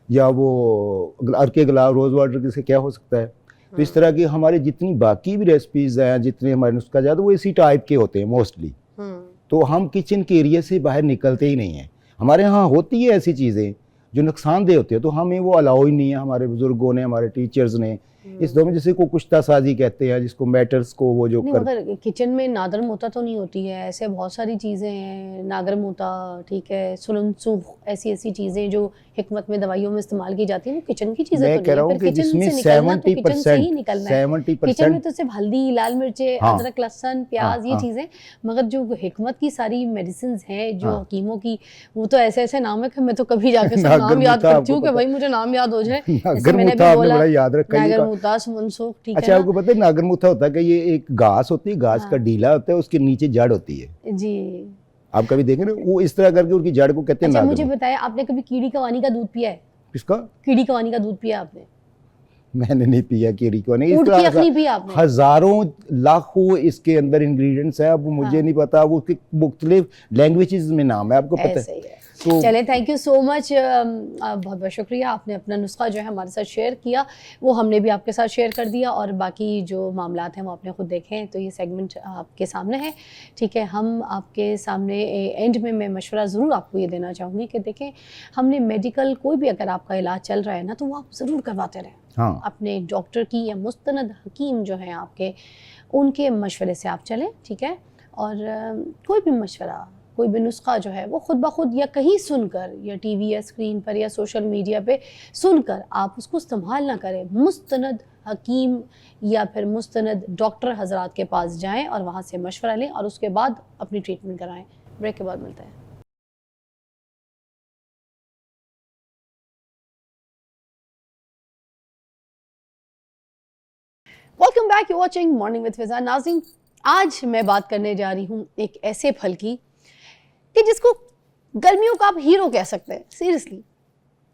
या वो अर्के गुलाब रोज़ वाटर से क्या हो सकता है। तो इस तरह की हमारी जितनी बाकी भी रेसिपीज़ हैं, जितने हमारे नुस्खा जाते, वो इसी टाइप के होते हैं मोस्टली। तो हम किचन के एरिया से बाहर निकलते ही नहीं हैं। हमारे यहाँ होती है ऐसी चीज़ें जो नुकसानदेह होती है, तो हमें वो अलाउ ही नहीं है, हमारे बुजुर्गों ने, हमारे टीचर्स ने। इस दौर में जिसे को कुश्ता साजी कहते हैं, जिसको मैटर्स को वो जो कर, मगर किचन में नादर मोता तो नहीं होती है, ऐसे बहुत सारी चीज़ें हैं, नागर मोता, ठीक है, सुलनसुख, ऐसी चीज़ें जो हिकमत में दवाइयों में इस्तेमाल की जाती है, वो किचन की चीज़ें मैं कह रहा हूँ कि जिसमें 70% किचन में तो सिर्फ हल्दी, लाल मिर्चें, हाँ, अदरक, लहसुन, प्याज, ये चीज़ें। मगर जो हिकमत की सारी मेडिसिन हैं जो हकीमों की, वो तो ऐसे ऐसे नाम है कि मैं तो कभी जाके सब नाम याद करती हूँ कि भाई मुझे नाम याद हो जाए। जैसे मैंने भी बोला, याद रखा। मनसूख, ठीक अच्छा, है आपको पता है नागरमुथा होता है कि ये एक घास होती है, घास का डीला होता है, उसके नीचे जड़ होती है जी। आप कभी देखें ना, वो इस तरह करके उनकी जड़ को कहते हैं अच्छा, नागरमुथा। मुझे बताया, आपने कभी कीड़ी कवानी का दूध पिया है? किसका? कीड़ी कवानी का दूध पिया आपने? मैंने नहीं पिया कीड़ी को, नहीं। ऊंट की अखनी पिया आपने? हजारों लाखों इसके अंदर इंग्रेडिएंट्स हैं, अब मुझे नहीं पता, वो उसके मुख्तलिफ लैंग्वेजेस में नाम है, आपको पता है। चले, थैंक यू सो मच, बहुत बहुत शुक्रिया, आपने अपना नुस्खा जो है हमारे साथ शेयर किया, वो हमने भी आपके साथ शेयर कर दिया, और बाकी जो मामलात हैं वो आपने खुद देखे हैं, तो ये सेगमेंट आपके सामने है, ठीक है। हम आपके सामने एंड में मैं मशवरा ज़रूर आपको ये देना चाहूँगी कि देखें, हमने मेडिकल कोई भी अगर आपका इलाज चल रहा है ना, तो वो आप ज़रूर करवाते रहें। हाँ, अपने डॉक्टर की या मुस्तनद हकीम जो हैं आपके, उनके मशवरे से आप चलें, ठीक है। और कोई भी मशवरा, कोई भी नुस्खा जो है वो खुद ब खुद या कहीं सुनकर, या टीवी या स्क्रीन पर या सोशल मीडिया पे सुनकर आप उसको इस्तेमाल ना करें। मुस्तनद हकीम या फिर मुस्तनद डॉक्टर हजरात के पास जाएं और वहाँ से मशवरा लें, और उसके बाद अपनी ट्रीटमेंट कराएं। ब्रेक के बाद मिलते हैं। Welcome back, you watching morning with Fiza. नाज़रीन, आज मैं बात करने जा रही हूँ एक ऐसे फल की कि जिसको गर्मियों का आप हीरो कह सकते हैं, सीरियसली।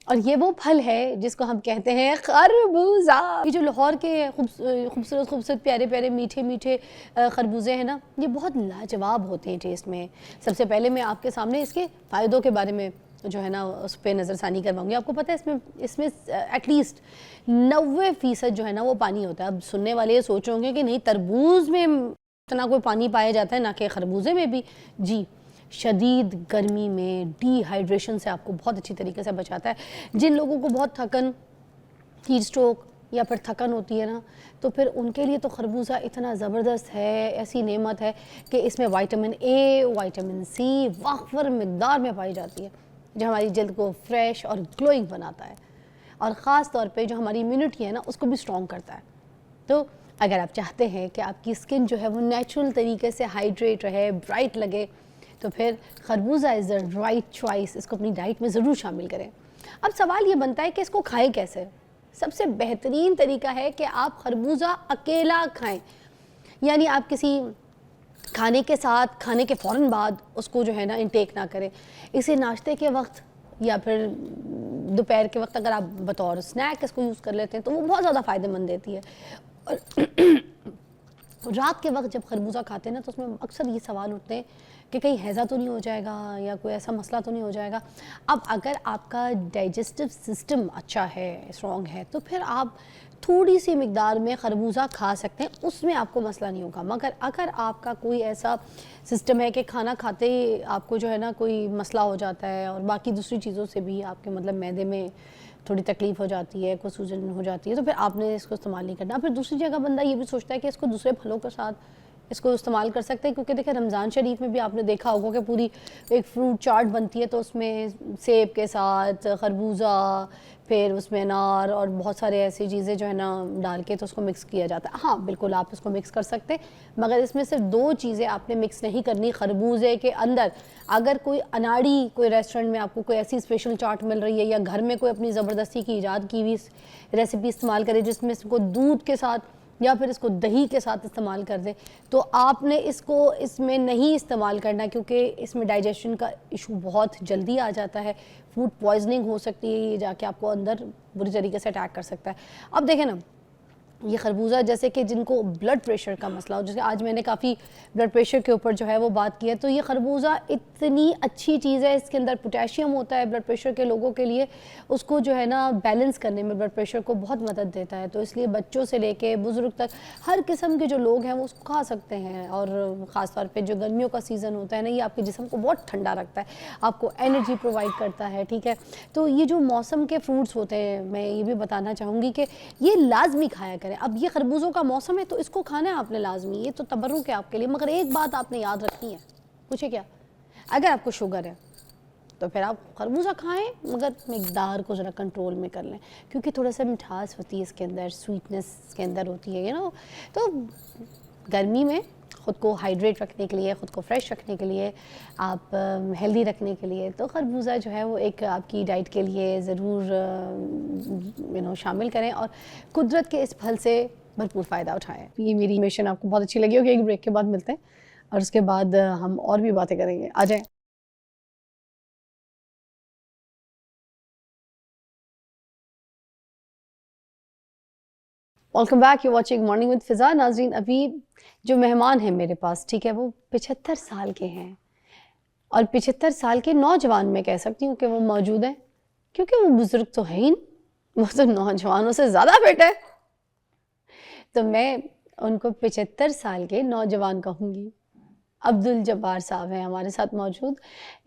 और ये वो फल है जिसको हम कहते हैं खरबूजा। ये जो लाहौर के खूबसूरत खूबसूरत प्यारे प्यारे मीठे मीठे खरबूजे हैं ना, ये बहुत लाजवाब होते हैं टेस्ट में। सबसे पहले मैं आपके सामने इसके फ़ायदों के बारे में जो है ना उस पर नज़रसानी करवाऊंगी। आपको पता है इसमें एटलीस्ट 90% जो है ना वो पानी होता है। अब सुनने वाले ये सोच होंगे कि नहीं, तरबूज में इतना कोई पानी पाया जाता है, ना कि खरबूजे में भी। जी, शदीद गर्मी में डिहाइड्रेशन से आपको बहुत अच्छी तरीके से बचाता है। जिन लोगों को बहुत थकन, हीट स्ट्रोक या फिर थकन होती है ना, तो फिर उनके लिए तो खरबूजा इतना ज़बरदस्त है, ऐसी नेमत है कि इसमें विटामिन ए, विटामिन सी वाफर मिकदार में पाई जाती है, जो हमारी जल्द को फ्रेश और ग्लोइंग बनाता है, और ख़ास तौर पे जो हमारी इम्यूनिटी है ना उसको भी स्ट्रॉन्ग करता है। तो अगर आप चाहते हैं कि आपकी स्किन जो है वो नेचुरल तरीके से हाइड्रेट रहे, ब्राइट लगे, तो फिर खरबूजा इज़ द राइट चॉइस। इसको अपनी डाइट में ज़रूर शामिल करें। अब सवाल ये बनता है कि इसको खाएं कैसे। सबसे बेहतरीन तरीका है कि आप खरबूजा अकेला खाएं, यानी आप किसी खाने के साथ, खाने के फ़ौरन बाद उसको जो है ना इंटेक ना करें। इसे नाश्ते के वक्त या फिर दोपहर के वक्त अगर आप बतौर स्नैक इसको यूज़ कर लेते हैं तो वो बहुत ज़्यादा फ़ायदेमंद देती है। और रात के वक्त जब खरबूजा खाते हैं ना, तो उसमें अक्सर ये सवाल उठते हैं कि कहीं हैज़ा तो नहीं हो जाएगा या कोई ऐसा मसला तो नहीं हो जाएगा। अब अगर आपका डाइजेस्टिव सिस्टम अच्छा है, स्ट्रॉन्ग है, तो फिर आप थोड़ी सी मिकदार में खरबूजा खा सकते हैं, उसमें आपको मसला नहीं होगा। मगर अगर आपका कोई ऐसा सिस्टम है कि खाना खाते ही आपको जो है ना कोई मसला हो जाता है, और बाकी दूसरी चीज़ों से भी आपके मतलब मैदे में थोड़ी तकलीफ़ हो जाती है, कोई सूजन हो जाती है, तो फिर आपने इसको इस्तेमाल नहीं करना। फिर दूसरी जगह बंदा ये भी सोचता है कि इसको दूसरे फलों के साथ इसको इस्तेमाल कर सकते हैं, क्योंकि देखिए रमज़ान शरीफ में भी आपने देखा होगा कि पूरी एक फ्रूट चाट बनती है, तो उसमें सेब के साथ खरबूजा, फिर उसमें अनार और बहुत सारे ऐसी चीज़ें जो है ना डाल के तो उसको मिक्स किया जाता है। हाँ बिल्कुल, आप इसको मिक्स कर सकते हैं, मगर इसमें सिर्फ 2 चीज़ें आपने मिक्स नहीं करनी खरबूजे के अंदर। अगर कोई अनाड़ी कोई रेस्टोरेंट में आपको कोई ऐसी स्पेशल चाट मिल रही है, या घर में कोई अपनी ज़बरदस्ती की ईजाद की हुई रेसिपी इस्तेमाल करे जिसमें इसको दूध के साथ या फिर इसको दही के साथ इस्तेमाल कर दें, तो आपने इसको इसमें नहीं इस्तेमाल करना, क्योंकि इसमें डाइजेशन का इशू बहुत जल्दी आ जाता है। फूड पॉइजनिंग हो सकती है, ये जाके आपको अंदर बुरी तरीके से अटैक कर सकता है। अब देखें ना, ये खरबूजा जैसे कि जिनको ब्लड प्रेशर का मसला हो, जैसे आज मैंने काफ़ी ब्लड प्रेशर के ऊपर जो है वो बात की है, तो ये खरबूजा इतनी अच्छी चीज़ है, इसके अंदर पोटेशियम होता है, ब्लड प्रेशर के लोगों के लिए उसको जो है ना बैलेंस करने में, ब्लड प्रेशर को बहुत मदद देता है। तो इसलिए बच्चों से लेके बुज़ुर्ग तक हर किस्म के जो लोग हैं वो उसको खा सकते हैं। और ख़ास तौर पर जो गर्मियों का सीज़न होता है ना, ये आपके जिस्म को बहुत ठंडा रखता है, आपको एनर्जी प्रोवाइड करता है, ठीक है। तो ये जो मौसम के फ्रूट्स होते हैं, मैं ये भी बताना चाहूँगी कि ये लाजमी खाया करें। अब ये खरबूजों का मौसम है तो इसको खाना है आपने लाजमी, ये तो तबर्रुक है आपके लिए। मगर एक बात आपने याद रखनी है, पूछे क्या, अगर आपको शुगर है तो फिर आप खरबूजा खाएं, मगर मिकदार को ज़रा कंट्रोल में कर लें, क्योंकि थोड़ा सा मिठास होती है इसके अंदर, स्वीटनेस इसके अंदर होती है, तो गर्मी में ख़ुद को हाइड्रेट रखने के लिए, ख़ुद को फ्रेश रखने के लिए, आप हेल्दी रखने के लिए, तो खरबूजा जो है वो एक आपकी डाइट के लिए ज़रूर शामिल करें, और कुदरत के इस फल से भरपूर फ़ायदा उठाएं। ये मेरी मिशन आपको बहुत अच्छी लगी होगी। एक ब्रेक के बाद मिलते हैं, और उसके बाद हम और भी बातें करेंगे। आ जाएँ। Welcome back, you watching morning with Fiza. नाजरीन, अभी जो मेहमान हैं मेरे पास, ठीक है, वो 75 साल के हैं, और 75 साल के नौजवान मैं कह सकती हूँ कि वो मौजूद हैं, क्योंकि वो बुजुर्ग तो है ही नहीं, वो तो नौजवानों से ज़्यादा फिट है। तो मैं उनको 75 साल के नौजवान कहूँगी। अब्दुल जब्बार साहब हैं हमारे साथ मौजूद।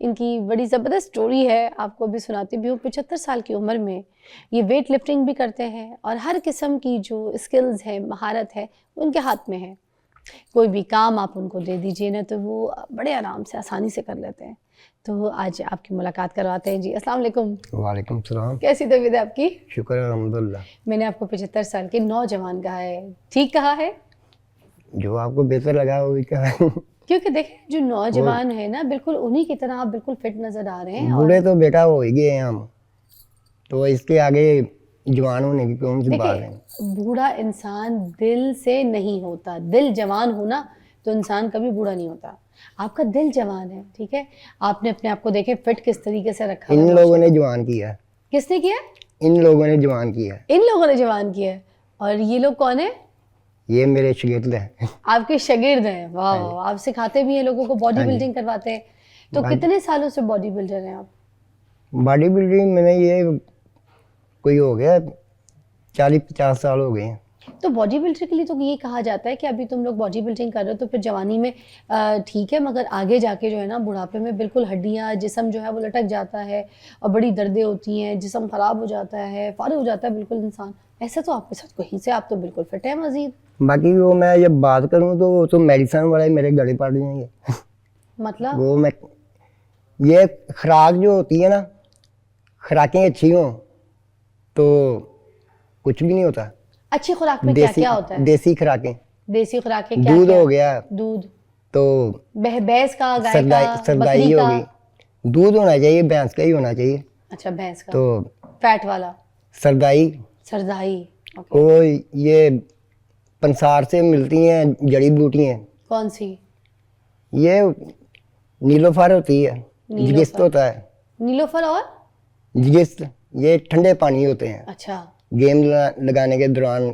इनकी बड़ी ज़बरदस्त स्टोरी है, आपको भी सुनाती भी हूँ। 75 साल की उम्र में ये वेट लिफ्टिंग भी करते हैं और हर किस्म की जो स्किल्स है, महारत है, उनके हाथ में है। कोई भी काम आप उनको दे दीजिए ना तो वो बड़े आराम से, आसानी से कर लेते हैं। तो आज आपकी मुलाकात करवाते हैं जी। अस्सलाम वालेकुम। वालेकुम सलाम। कैसी तबीयत है आपकी? शुक्र है अल्हम्दुलिल्लाह। मैंने आपको 75 साल के नौजवान कहा है, ठीक कहा है? जो आपको बेहतर लगा वही कहा। क्योंकि देखें जो नौजवान है ना, बिल्कुल उन्हीं की तरह आप बिल्कुल फिट नजर आ रहे हैं। बूढ़े तो बेटा हो ही गए हैं हम, तो इसके आगे जवान होने की कौन सी बात है। बूढ़ा इंसान दिल से नहीं होता, दिल जवान होना तो इंसान कभी बूढ़ा नहीं होता। आपका दिल जवान है, ठीक है। आपने अपने आप को देखे फिट किस तरीके से रखा इन है। लोगों ने जवान किया है। किसने किया? इन लोगों ने जवान किया है। इन लोगों ने जवान किया है। और ये लोग कौन है? ये मेरे शागिर्द हैं। आपके शागिर्द हैं। वाह, आप सिखाते भी हैं लोगों को, बॉडी बिल्डिंग करवाते हैं। तो कितने सालों से बॉडी बिल्डर हैं आप? बॉडी बिल्डिंग मैंने ये कोई हो गया 40-50 साल हो गए हैं। तो बॉडी बिल्डर के लिए तो ये कहा जाता है कि अभी तुम लोग बॉडी बिल्डिंग कर रहे हो तो फिर जवानी में ठीक है, मगर आगे जाके जो है ना बुढ़ापे में बिल्कुल हड्डियां, जिस्म जो है वो लटक जाता है और बड़ी दर्दें होती हैं, जिस्म खराब हो जाता है, फारिग हो जाता है बिल्कुल इंसान। ऐसा तो आपके साथ कहीं से, आप तो बिल्कुल फिट है मजीद। बाकी वो मैं जब बात करूँ तो वो तो मेडिसिन वाले मेरे गले पड़ जाएंगे। मतलब वो मैं ये खुराक जो होती है ना, खुराकें अच्छी हों तो कुछ भी नहीं होता। अच्छी खुराक में क्या क्या होता है? देसी खुराकें, देसी खुराकें क्या दूध क्या? हो गया, दूध तो भैंस का, गाय का, सरदाई बकरी हो का? गई। दूध होना चाहिए, भैंस का ही होना चाहिए। अच्छा, भैंस का। तो फैट वाला? सरदाई सरदाई। ओके। को ये पंसार से मिलती हैं जड़ी बूटियाँ। कौन सी? ये नीलोफर होती है, जिगिस्त होता है। नीलोफर और जिगिस्त ये ठंडे पानी होते हैं। अच्छा, गेम लगाने के दौरान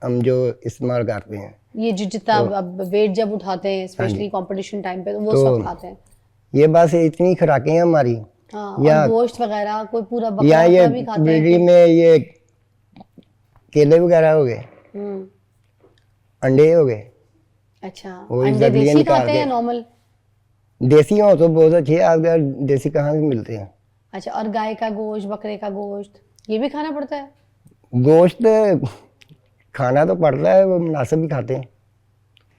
हम जो इस्तेमाल करते हैं। ये जो जितना अब वेट जब उठाते हैं स्पेशली कंपटीशन टाइम पे तो वो सब खाते हैं। ये बस इतनी खुराकें हैं हमारी। हाँ, या और गोश्त वगैरह कोई पूरा या बकरा ये का भी खाते हैं। बिजली में ये केले वगैरह हो गए, अंडे हो गए। अच्छा, वही अंडे जब ये देसी निकाल खाते के- हैं नॉर्मल? देसी हो तो बहुत अच्छे, अगर देसी कहाँ से मिलते हैं। अच्छा, और गाय का गोश्त, बकरे का गोश्त ये भी खाना पड़ता है? गोश्त खाना तो पड़ता है, वो मुनासिब भी खाते हैं,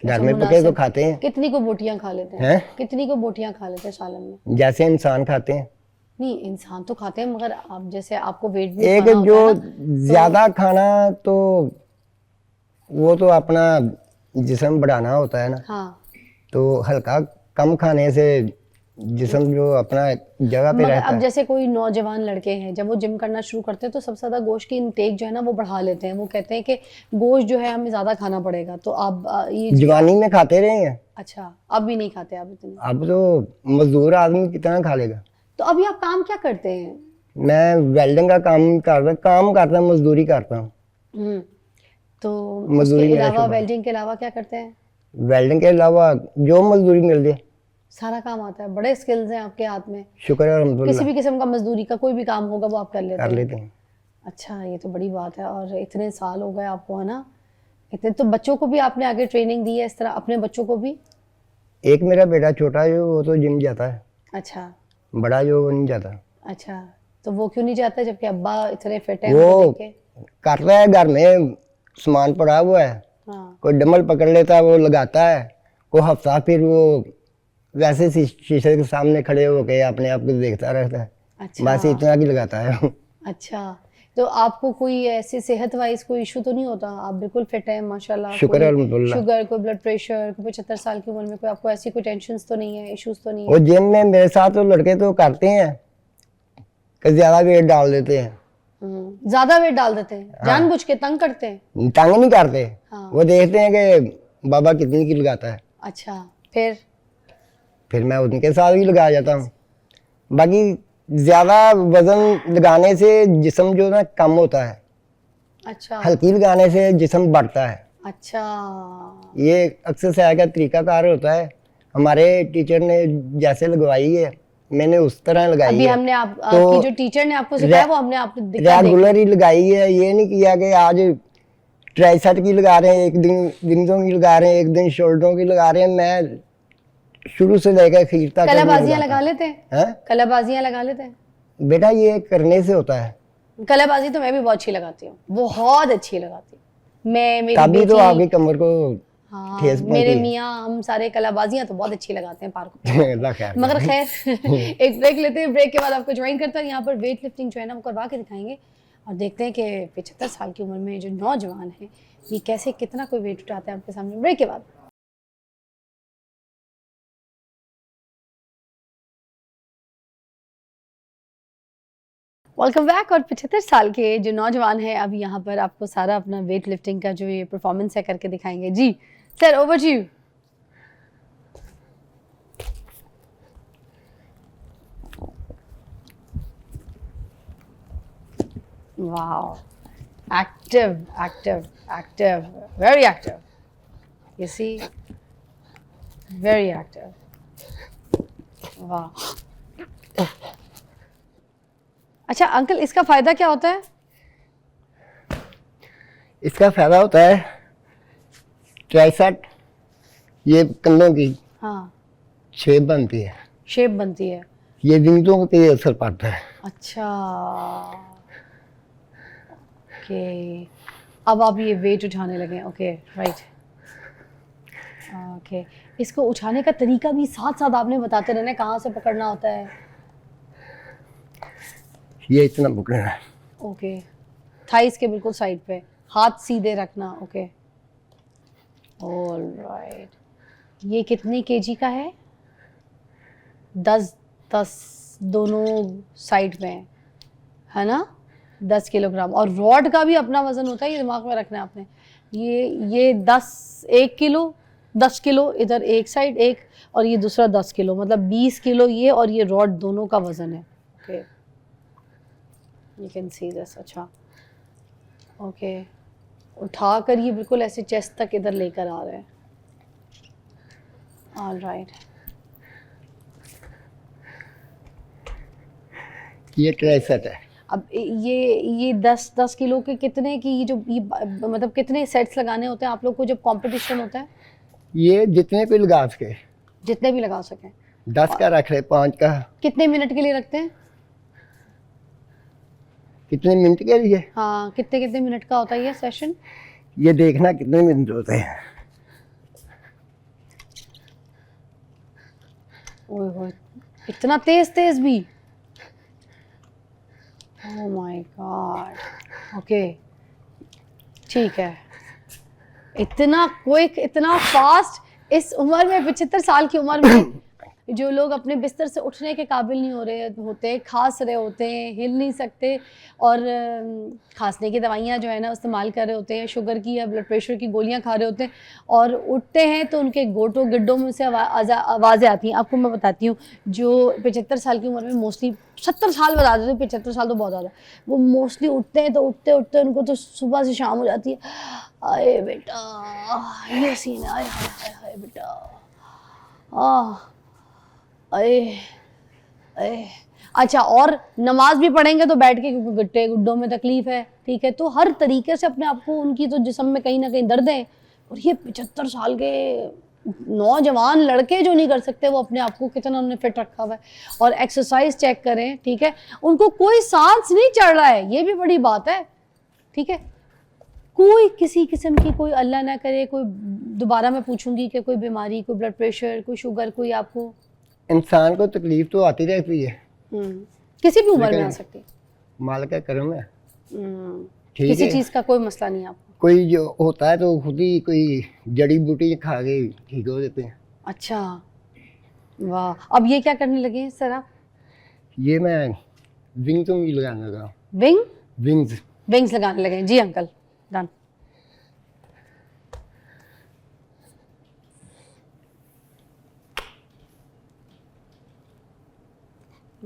घर में पके तो मुनासिब। खाते हैं। कितनी को बोटियां खा लेते हैं? हैं? कितनी को बोटियां खा लेते हैं सालन में? जैसे इंसान खाते हैं। नहीं, इंसान तो खाते हैं, मगर आप जैसे आपको वेट भी एक खाना जो होता है ना, ज्यादा खाना तो वो तो अपना जिस्म बढ़ाना होता है ना, हाँ। तो हल्का कम खाने से जिस्म जो अपना जगह पे मगर रहता अब है। जैसे कोई नौजवान लड़के हैं, जब वो जिम करना शुरू करते हैं तो सबसे ज़्यादा गोश्त की इनटेक जो है ना वो बढ़ा लेते हैं। वो कहते हैं कि गोश्त जो है हमें ज़्यादा खाना पड़ेगा। तो आप ये जवानी में खाते रहे हैं, अच्छा, अब भी नहीं खाते आप इतने? अब तो मजदूर आदमी कितना खा लेगा। तो अभी आप काम क्या करते हैं? मैं वेल्डिंग का काम करता हूँ, मजदूरी करता हूँ। तो मजदूरी उसके मेरा अलावा, शौक है। वेल्डिंग के अलावा क्या करते हैं? वेल्डिंग के अलावा जो मजदूरी मिल जाए, सारा काम आता है? बड़े स्किल्स हैं आपके हाथ में। शुक्र है किसी अल्हम्दुलिल्लाह, भी किस्म का मजदूरी का कोई भी काम होगा वो आप कर लेते कर हैं? लेते हैं। अच्छा, ये तो बड़ी बात है। और इतने साल हो गए आपको, है ना? इतने तो बच्चों को भी आपने आगे ट्रेनिंग दी है इस तरह, अपने बच्चों को भी? एक मेरा बेटा छोटा है, वो तो जिम जाता है। अच्छा बड़ा जो वो नहीं जाता। अच्छा, तो वो क्यों नहीं जाता जबकि अब्बा इतने फिट हैं? वो उनको देख के? करता है, घर में सामान पड़ा हुआ है, हाँ। कोई डंबल पकड़ लेता है, वो लगाता है, को हफ्ता फिर वो वैसे शीशे के सामने खड़े होके अपने आप को देखता रहता है। अच्छा बस इतना की लगाता है। अच्छा, तो आपको कोई ऐसे सेहत वाइज कोई इशू तो नहीं होता? आप बिल्कुल फिट हैं माशाल्लाह। शुक्र है अल्हम्दुलिल्लाह। शुगर, कोई ब्लड प्रेशर, कोई 75 साल की उम्र में कोई आपको ऐसी कोई टेंशन तो नहीं है, इश्यूज तो नहीं है? वो जिम में मेरे साथ तो लड़के तो करते हैं कि ज्यादा वेट डाल देते हैं। ज्यादा वेट डाल देते हैं, जानबूझ के तंग करते हैं? तंग नहीं करते, हाँ। वो देखते हैं कि बाबा कितनी की लगाता है, अच्छा, फिर मैं उनके साथ भी लगा जाता हूँ। बाकी ज्यादा वजन लगाने से जिस्म जो ना कम होता है, अच्छा हल्की लगाने से जिस्म बढ़ता है। अच्छा। ये एक्सरसाइज का तरीकाकार होता है। हमारे टीचर ने जैसे लगवाई है मैंने उस तरह लगाई अभी है। हमने आप तो आपकी जो टीचर ने आपको सिखाया वो हमने आपको दिखा देंगे। रेगुलर ही लगाई है, ये नहीं किया कि आज ट्राइसेप की लगा रहे हैं, एक दिन विंग्सों की लगा रहे हैं, एक दिन शोल्डरों की लगा रहे हैं। मैं शुरू से लेकर आखिर तक कलाबाजियां लगा लेते हैं? हैं? कलाबाजियां लगा लेते हैं? बेटा ये करने से होता है। कलाबाजी तो मैं भी बहुत अच्छी लगाती हूँ, बहुत अच्छी लगाती हूँ मैं, मेरी तभी तो बेटी, आपकी कमर को हाँ, ठेस मेरे पहुंची। मियाँ, हम सारे कलाबाजियां तो बहुत अच्छी लगाते हैं पार्क अल्लाह खैर करे। मगर खैर एक ब्रेक लेते हैं, ब्रेक के बाद आपको ज्वाइन करता है यहाँ पर वेट लिफ्टिंग जो है ना वो करवा के दिखाएंगे और देखते हैं कि 75 साल की उम्र में जो नौजवान है ये कैसे कितना कोई वेट उठाता है आपके सामने। ब्रेक के बाद वेलकम बैक। और 75 साल के जो नौजवान है अब यहाँ पर आपको सारा अपना वेट लिफ्टिंग का जो ये परफॉर्मेंस है करके दिखाएंगे। जी sir, over to you. Wow, active, active, active, very active. You see, very active. Wow. अच्छा अंकल, इसका फायदा क्या होता है? इसका फायदा होता है ट्राइसेप, ये कंधों की हाँ, शेप बनती है, शेप बनती है। ये विंग्सों पे असर पड़ता है। अच्छा, ओके, अब आप ये वेट उठाने लगे। Okay, right, okay. इसको उठाने का तरीका भी साथ साथ आपने बताते रहना, कहाँ से पकड़ना होता है? ये इतना पकड़ना है। ओके, थाइस के बिल्कुल साइड पे, हाथ सीधे रखना। Okay, alright. ये कितने केजी का है? 10 दोनों साइड में है ना, 10 किलोग्राम। और रॉड का भी अपना वजन होता है, ये दिमाग में रखना है आपने। ये 1 किलो, 10 किलो इधर एक साइड एक, और ये दूसरा 10 किलो, मतलब 20 किलो ये, और ये रॉड दोनों का वजन है। Okay, you can see this. अच्छा, ओके, उठा कर ये बिल्कुल ऐसे चेस्ट तक इधर लेकर आ रहे हैं। ऑलराइट, ये ट्राइसेप है। अब ये 10 किलो के कितने की ये मतलब कितने सेट्स लगाने होते हैं आप लोग को जब कंपटीशन होता है? ये जितने पे लगा सके, जितने भी लगा सकें। 10 का रख रहे, 5 का। कितने मिनट के लिए रखते हैं? कितने मिनट के लिए? हाँ, कितने कितने मिनट का होता है ये सेशन? ये देखना कितने मिनट होते हैं। ओए होए, इतना तेज तेज भी? Oh my God. ओके, ठीक है। इतना क्विक, इतना फास्ट इस उम्र में, 75 साल की उम्र में जो लोग अपने बिस्तर से उठने के काबिल नहीं हो रहे होते, खांस रहे होते हैं, हिल नहीं सकते, और खांसने की दवाइयाँ जो है ना इस्तेमाल कर रहे होते हैं, शुगर की या ब्लड प्रेशर की गोलियाँ खा रहे होते हैं, और उठते हैं तो उनके गोटों गिड्डों में से आवाज़ें आती हैं। आपको मैं बताती हूँ, जो 75 साल की उम्र में मोस्टली, 70 साल बता देते, 75 साल तो बहुत ज़्यादा, वो मोस्टली उठते हैं तो उठते उठते उनको तो सुबह से शाम हो जाती है। आए बेटा, ये सीन है, आए हाय हाय बेटा, अरे अरे। अच्छा, और नमाज भी पढ़ेंगे तो बैठ के, क्योंकि गट्टे गुड्डों में तकलीफ है, ठीक है, तो हर तरीके से अपने आप को, उनकी तो जिस्म में कहीं ना कहीं दर्द है। और ये 75 साल के नौजवान लड़के जो नहीं कर सकते, वो अपने आप को कितना उन्होंने फिट रखा हुआ है। और एक्सरसाइज चेक करें, ठीक है, उनको कोई सांस नहीं चढ़ रहा है, ये भी बड़ी बात है, ठीक है। कोई किसी किस्म की, कोई अल्लाह ना करे, कोई, दोबारा मैं पूछूंगी कि कोई बीमारी, कोई ब्लड प्रेशर, कोई शुगर, कोई आपको? इंसान को तकलीफ तो आती रहती है, किसी भी उम्र में आ सकती है, मालिक का करम है। ठीक किसी है, चीज़ का कोई मसला नहीं है आपको। कोई जो होता है तो खुद ही कोई जड़ी बूटी खा के ठीक हो जाते हैं। अच्छा, वाह। अब ये क्या करने लगे हैं सर आप? ये मैं विंग्स भी लगाने लगा। विंग्स लगाने लगे हैं? जी अंकल, डन।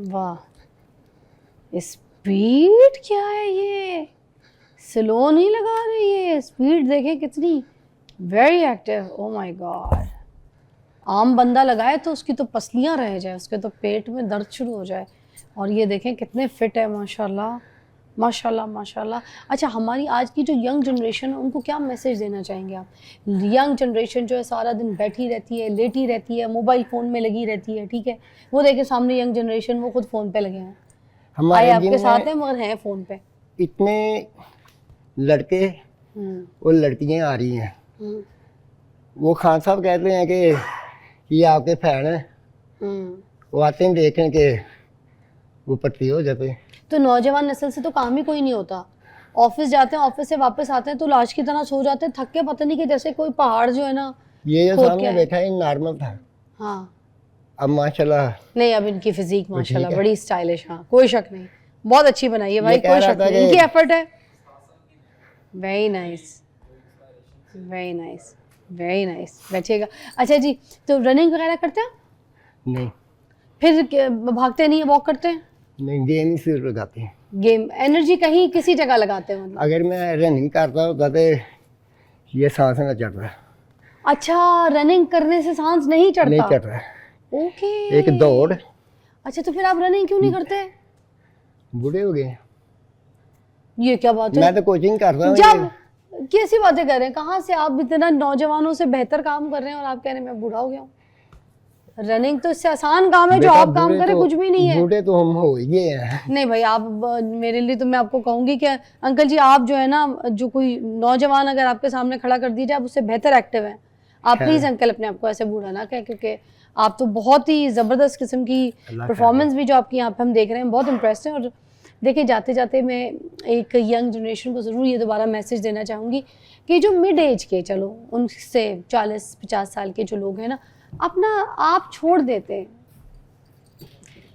वाह, स्पीड क्या है ये, स्लो नहीं लगा रही है, स्पीड देखें कितनी, very active. Oh my God, आम बंदा लगाए तो उसकी तो पसलियां रह जाए, उसके तो पेट में दर्द शुरू हो जाए। और ये देखें कितने फिट है, माशाल्लाह माशाल्लाह माशाल्लाह। अच्छा, हमारी आज की जो यंग जनरेशन है उनको क्या मैसेज देना चाहेंगे आप? यंग जनरेशन जो है सारा दिन बैठी रहती है, लेटी रहती है, मोबाइल फ़ोन में लगी रहती है, ठीक है। वो देखे सामने यंग जनरेशन, वो खुद फ़ोन पे लगे हैं, आए हमारे आपके जिम साथ में हैं मगर हैं फ़ोन पे। इतने लड़के और लड़कियां आ रही हैं, वो खान साहब कहते हैं कि ये आपके फैन हैं, वो आते हैं देखें कि वो पट्टी हो जाते हैं। तो नौजवान नस्ल से तो काम ही कोई नहीं होता। ऑफिस जाते हैं, ऑफिस से वापस आते हैं तो लाश की तरह सो जाते हैं, थक के, पता नहीं कि जैसे कोई पहाड़ जो है ना ये जो खोद के सामने आए। बैठा है नॉर्मल था, हाँ अब माशाल्लाह नहीं, अब इनकी फिजिक ठीक माशाल्लाह है। बड़ी स्टाइलिश, हाँ कोई शक नहीं, बहुत अच्छी बनाई है भाई, ये कह कोई रहा शक था नहीं, कि- इनकी एफर्ट है। Very nice very nice very nice. बैठिएगा। अच्छा जी, तो रनिंग वगैरह करते हैं? नहीं फिर भागते नहीं है, वॉक करते हैं? नहीं, गेम ही सिर लगाते हैं। गेम एनर्जी कहीं किसी जगह लगाते हैं मतलब? अगर मैं रनिंग करता होता तो ये सांस ना चढ़ रहा, अच्छा, रनिंग करने से सांस नहीं नहीं चढ़ता? चढ़ रहा। ओके। एक दौड़, अच्छा, तो फिर आप रनिंग क्यों नहीं करते? बूढ़े हो गए। ये क्या बात है? मैं तो कोचिंग करता हूँ। जब कैसी बातें कर रहे हैं? कहाँ से आप इतना नौजवानों से बेहतर काम कर रहे हैं और आप कह रहे हैं मैं बूढ़ा हो गया हूँ? रनिंग तो इससे आसान काम है, जो बेटा, आप काम बूढ़े करें तो- कुछ भी नहीं है। बूढ़े तो हम हो ही गए हैं। नहीं भाई, आप मेरे लिए तो मैं आपको कहूंगी कि अंकल जी, आप जो है ना, जो कोई नौजवान अगर आपके सामने खड़ा कर दीजिए, आप उससे बेहतर एक्टिव हैं। आप खैर। प्लीज अंकल अपने आप को ऐसे बूढ़ा ना कहें, क्योंकि आप तो बहुत ही ज़बरदस्त किस्म की अल्लाह परफॉर्मेंस भी जो आपकी यहाँ पे हम देख रहे हैं, बहुत इम्प्रेस हैं। और देखिए, जाते जाते मैं एक यंग जनरेशन को ज़रूर ये दोबारा मैसेज देना चाहूँगी कि जो मिड एज के, चलो उनसे 40-50 साल के जो लोग हैं ना, अपना आप छोड़ देते हैं।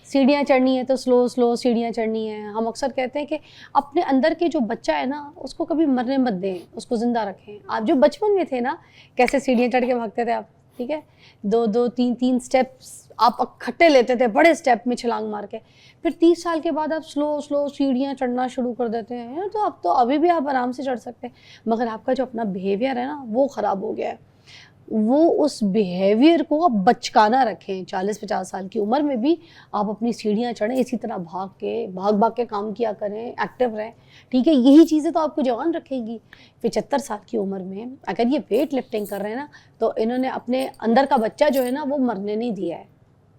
सीढ़ियाँ चढ़नी है तो स्लो स्लो सीढ़ियाँ चढ़नी है। हम अक्सर कहते हैं कि अपने अंदर के जो बच्चा है ना, उसको कभी मरने मत दें, उसको ज़िंदा रखें। आप जो बचपन में थे ना, कैसे सीढ़ियाँ चढ़ के भागते थे आप, ठीक है, 2-2 3-3 स्टेप्स आप इकट्ठे लेते थे, बड़े स्टेप में छलांग मार के। फिर 30 साल के बाद आप स्लो स्लो सीढ़ियाँ चढ़ना शुरू कर देते हैं, तो अब तो अभी भी आप आराम से चढ़ सकते हैं, मगर आपका जो अपना बिहेवियर है ना, वो ख़राब हो गया है। वो उस बिहेवियर को आप बचकाना रखें। 40-50 साल की उम्र में भी आप अपनी सीढ़ियाँ चढ़ें, इसी तरह भाग भाग के काम किया करें, एक्टिव रहें, ठीक है। यही चीज़ें तो आपको जवान रखेगी। 75 साल की उम्र में अगर ये वेट लिफ्टिंग कर रहे हैं ना, तो इन्होंने अपने अंदर का बच्चा जो है ना, वो मरने नहीं दिया है।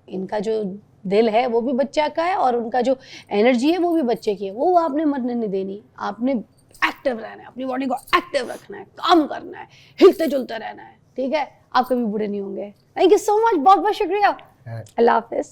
इनका जो दिल है वो भी बच्चा का है, और उनका जो एनर्जी है वो भी बच्चे की है, वो आपने मरने नहीं देनी। आपने एक्टिव रहना है, अपनी बॉडी को एक्टिव रखना है, काम करना है, हिलते जुलते रहना है, ठीक है। आप कभी बूढ़े नहीं होंगे। थैंक यू सो मच, बहुत बहुत शुक्रिया। अल्लाह हाफिज़।